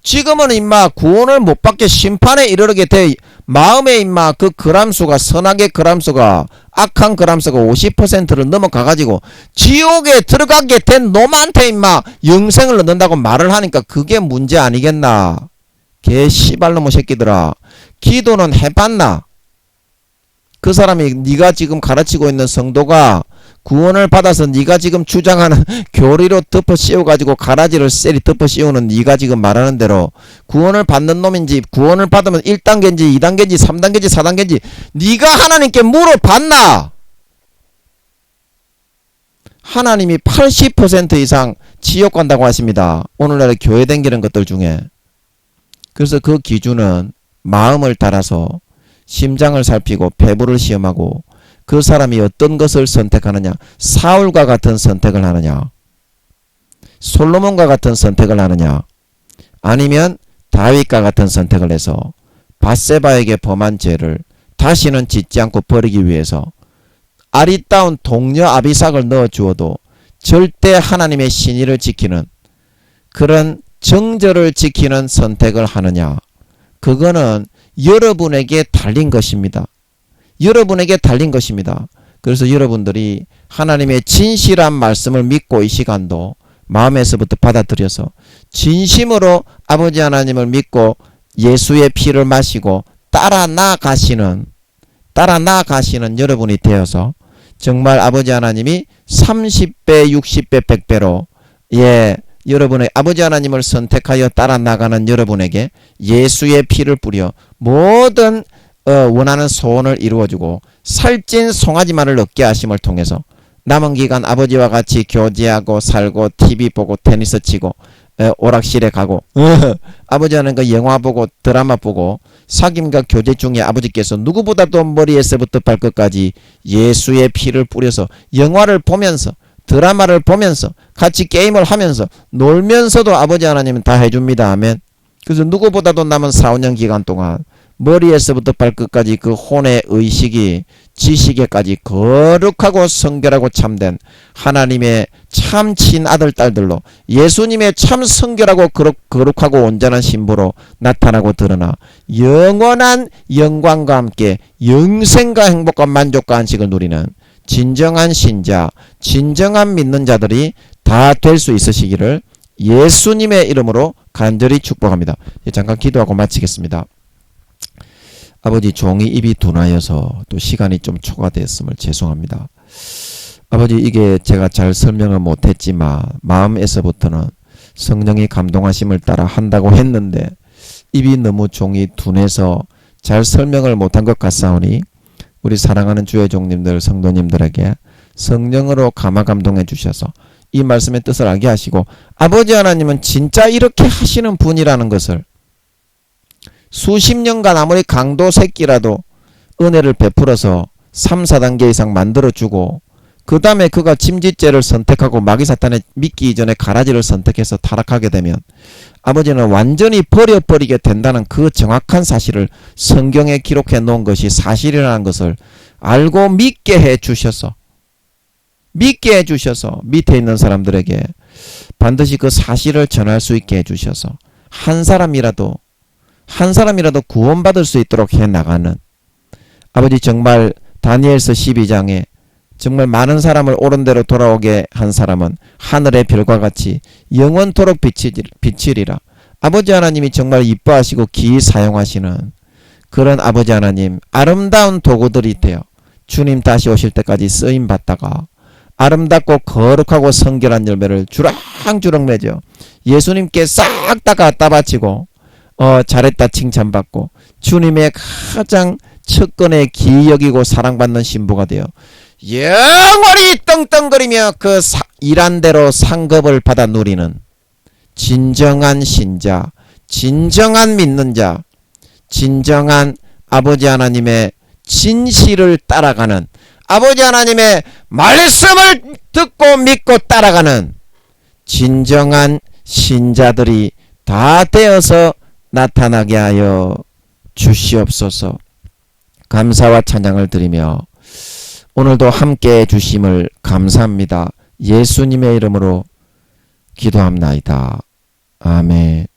지금은 임마 구원을 못 받게 심판에 이르게 돼. 마음에 임마 그 그람수가, 선악의 그람수가, 악한 그람수가 50%를 넘어가가지고 지옥에 들어가게 된 놈한테 임마 영생을 얻는다고 말을 하니까 그게 문제 아니겠나. 개 씨발놈의 새끼들아. 기도는 해봤나? 그 사람이, 네가 지금 가르치고 있는 성도가 구원을 받아서 네가 지금 주장하는 교리로 덮어 씌워가지고 가라지를 쎄리 덮어 씌우는 네가 지금 말하는 대로 구원을 받는 놈인지, 구원을 받으면 1단계인지 2단계인지 3단계인지 4단계인지 네가 하나님께 물어봤나? 하나님이 80% 이상 지옥 간다고 하십니다. 오늘날에 교회 댕기는 것들 중에. 그래서 그 기준은 마음을 따라서 심장을 살피고 폐부를 시험하고 그 사람이 어떤 것을 선택하느냐, 사울과 같은 선택을 하느냐, 솔로몬과 같은 선택을 하느냐, 아니면 다윗과 같은 선택을 해서 밧세바에게 범한 죄를 다시는 짓지 않고 버리기 위해서 아리따운 동료 아비삭을 넣어 주어도 절대 하나님의 신의를 지키는 그런 정절을 지키는 선택을 하느냐, 그거는 여러분에게 달린 것입니다. 여러분에게 달린 것입니다. 그래서 여러분들이 하나님의 진실한 말씀을 믿고 이 시간도 마음에서부터 받아들여서 진심으로 아버지 하나님을 믿고 예수의 피를 마시고 따라 나가시는 여러분이 되어서 정말 아버지 하나님이 30배, 60배, 100배로 여러분의 아버지 하나님을 선택하여 따라 나가는 여러분에게 예수의 피를 뿌려 모든 원하는 소원을 이루어주고 살찐 송아지만을 얻게 하심을 통해서 남은 기간 아버지와 같이 교제하고 살고 TV 보고 테니스 치고 오락실에 가고 아버지 하는 그 영화 보고 드라마 보고 사귐과 교제 중에 아버지께서 누구보다도 머리에서부터 발끝까지 예수의 피를 뿌려서 영화를 보면서 드라마를 보면서 같이 게임을 하면서 놀면서도 아버지 하나님은 다 해줍니다. 아멘. 그래서 누구보다도 남은 4, 5년 기간 동안 머리에서부터 발끝까지 그 혼의 의식이 지식에까지 거룩하고 성결하고 참된 하나님의 참 친아들 딸들로 예수님의 참 성결하고 거룩하고 온전한 신부로 나타나고 드러나 영원한 영광과 함께 영생과 행복과 만족과 안식을 누리는 진정한 신자, 진정한 믿는 자들이 다 될 수 있으시기를 예수님의 이름으로 간절히 축복합니다. 잠깐 기도하고 마치겠습니다. 아버지, 종이 입이 둔하여서 또 시간이 좀 초과되었음을 죄송합니다. 아버지, 이게 제가 잘 설명을 못했지만 마음에서부터는 성령이 감동하심을 따라 한다고 했는데 입이 너무 종이 둔해서 잘 설명을 못한 것 같사오니 우리 사랑하는 주의 종님들 성도님들에게 성령으로 감화 감동해 주셔서 이 말씀의 뜻을 알게 하시고 아버지 하나님은 진짜 이렇게 하시는 분이라는 것을 수십 년간 아무리 강도 새끼라도 은혜를 베풀어서 3, 4단계 이상 만들어주고 그 다음에 그가 침짓죄를 선택하고 마귀사탄에 믿기 이전에 가라지를 선택해서 타락하게 되면 아버지는 완전히 버려버리게 된다는 그 정확한 사실을 성경에 기록해 놓은 것이 사실이라는 것을 알고 믿게 해 주셔서 밑에 있는 사람들에게 반드시 그 사실을 전할 수 있게 해 주셔서 한 사람이라도 구원받을 수 있도록 해나가는 아버지, 정말 다니엘서 12장에 정말 많은 사람을 옳은 대로 돌아오게 한 사람은 하늘의 별과 같이 영원토록 비치리라. 아버지 하나님이 정말 이뻐하시고 기이 사용하시는 그런 아버지 하나님, 아름다운 도구들이 되어 주님 다시 오실 때까지 쓰임받다가 아름답고 거룩하고 성결한 열매를 주렁주렁 맺어 예수님께 싹 다 갖다 바치고 잘했다 칭찬받고 주님의 가장 첫건에 기이 여기고 사랑받는 신부가 되어 영원히 떵떵거리며 그 일한 대로 상급을 받아 누리는 진정한 신자, 진정한 믿는 자, 진정한 아버지 하나님의 진실을 따라가는 아버지 하나님의 말씀을 듣고 믿고 따라가는 진정한 신자들이 다 되어서 나타나게 하여 주시옵소서. 감사와 찬양을 드리며 오늘도 함께 해주심을 감사합니다. 예수님의 이름으로 기도합나이다. 아멘.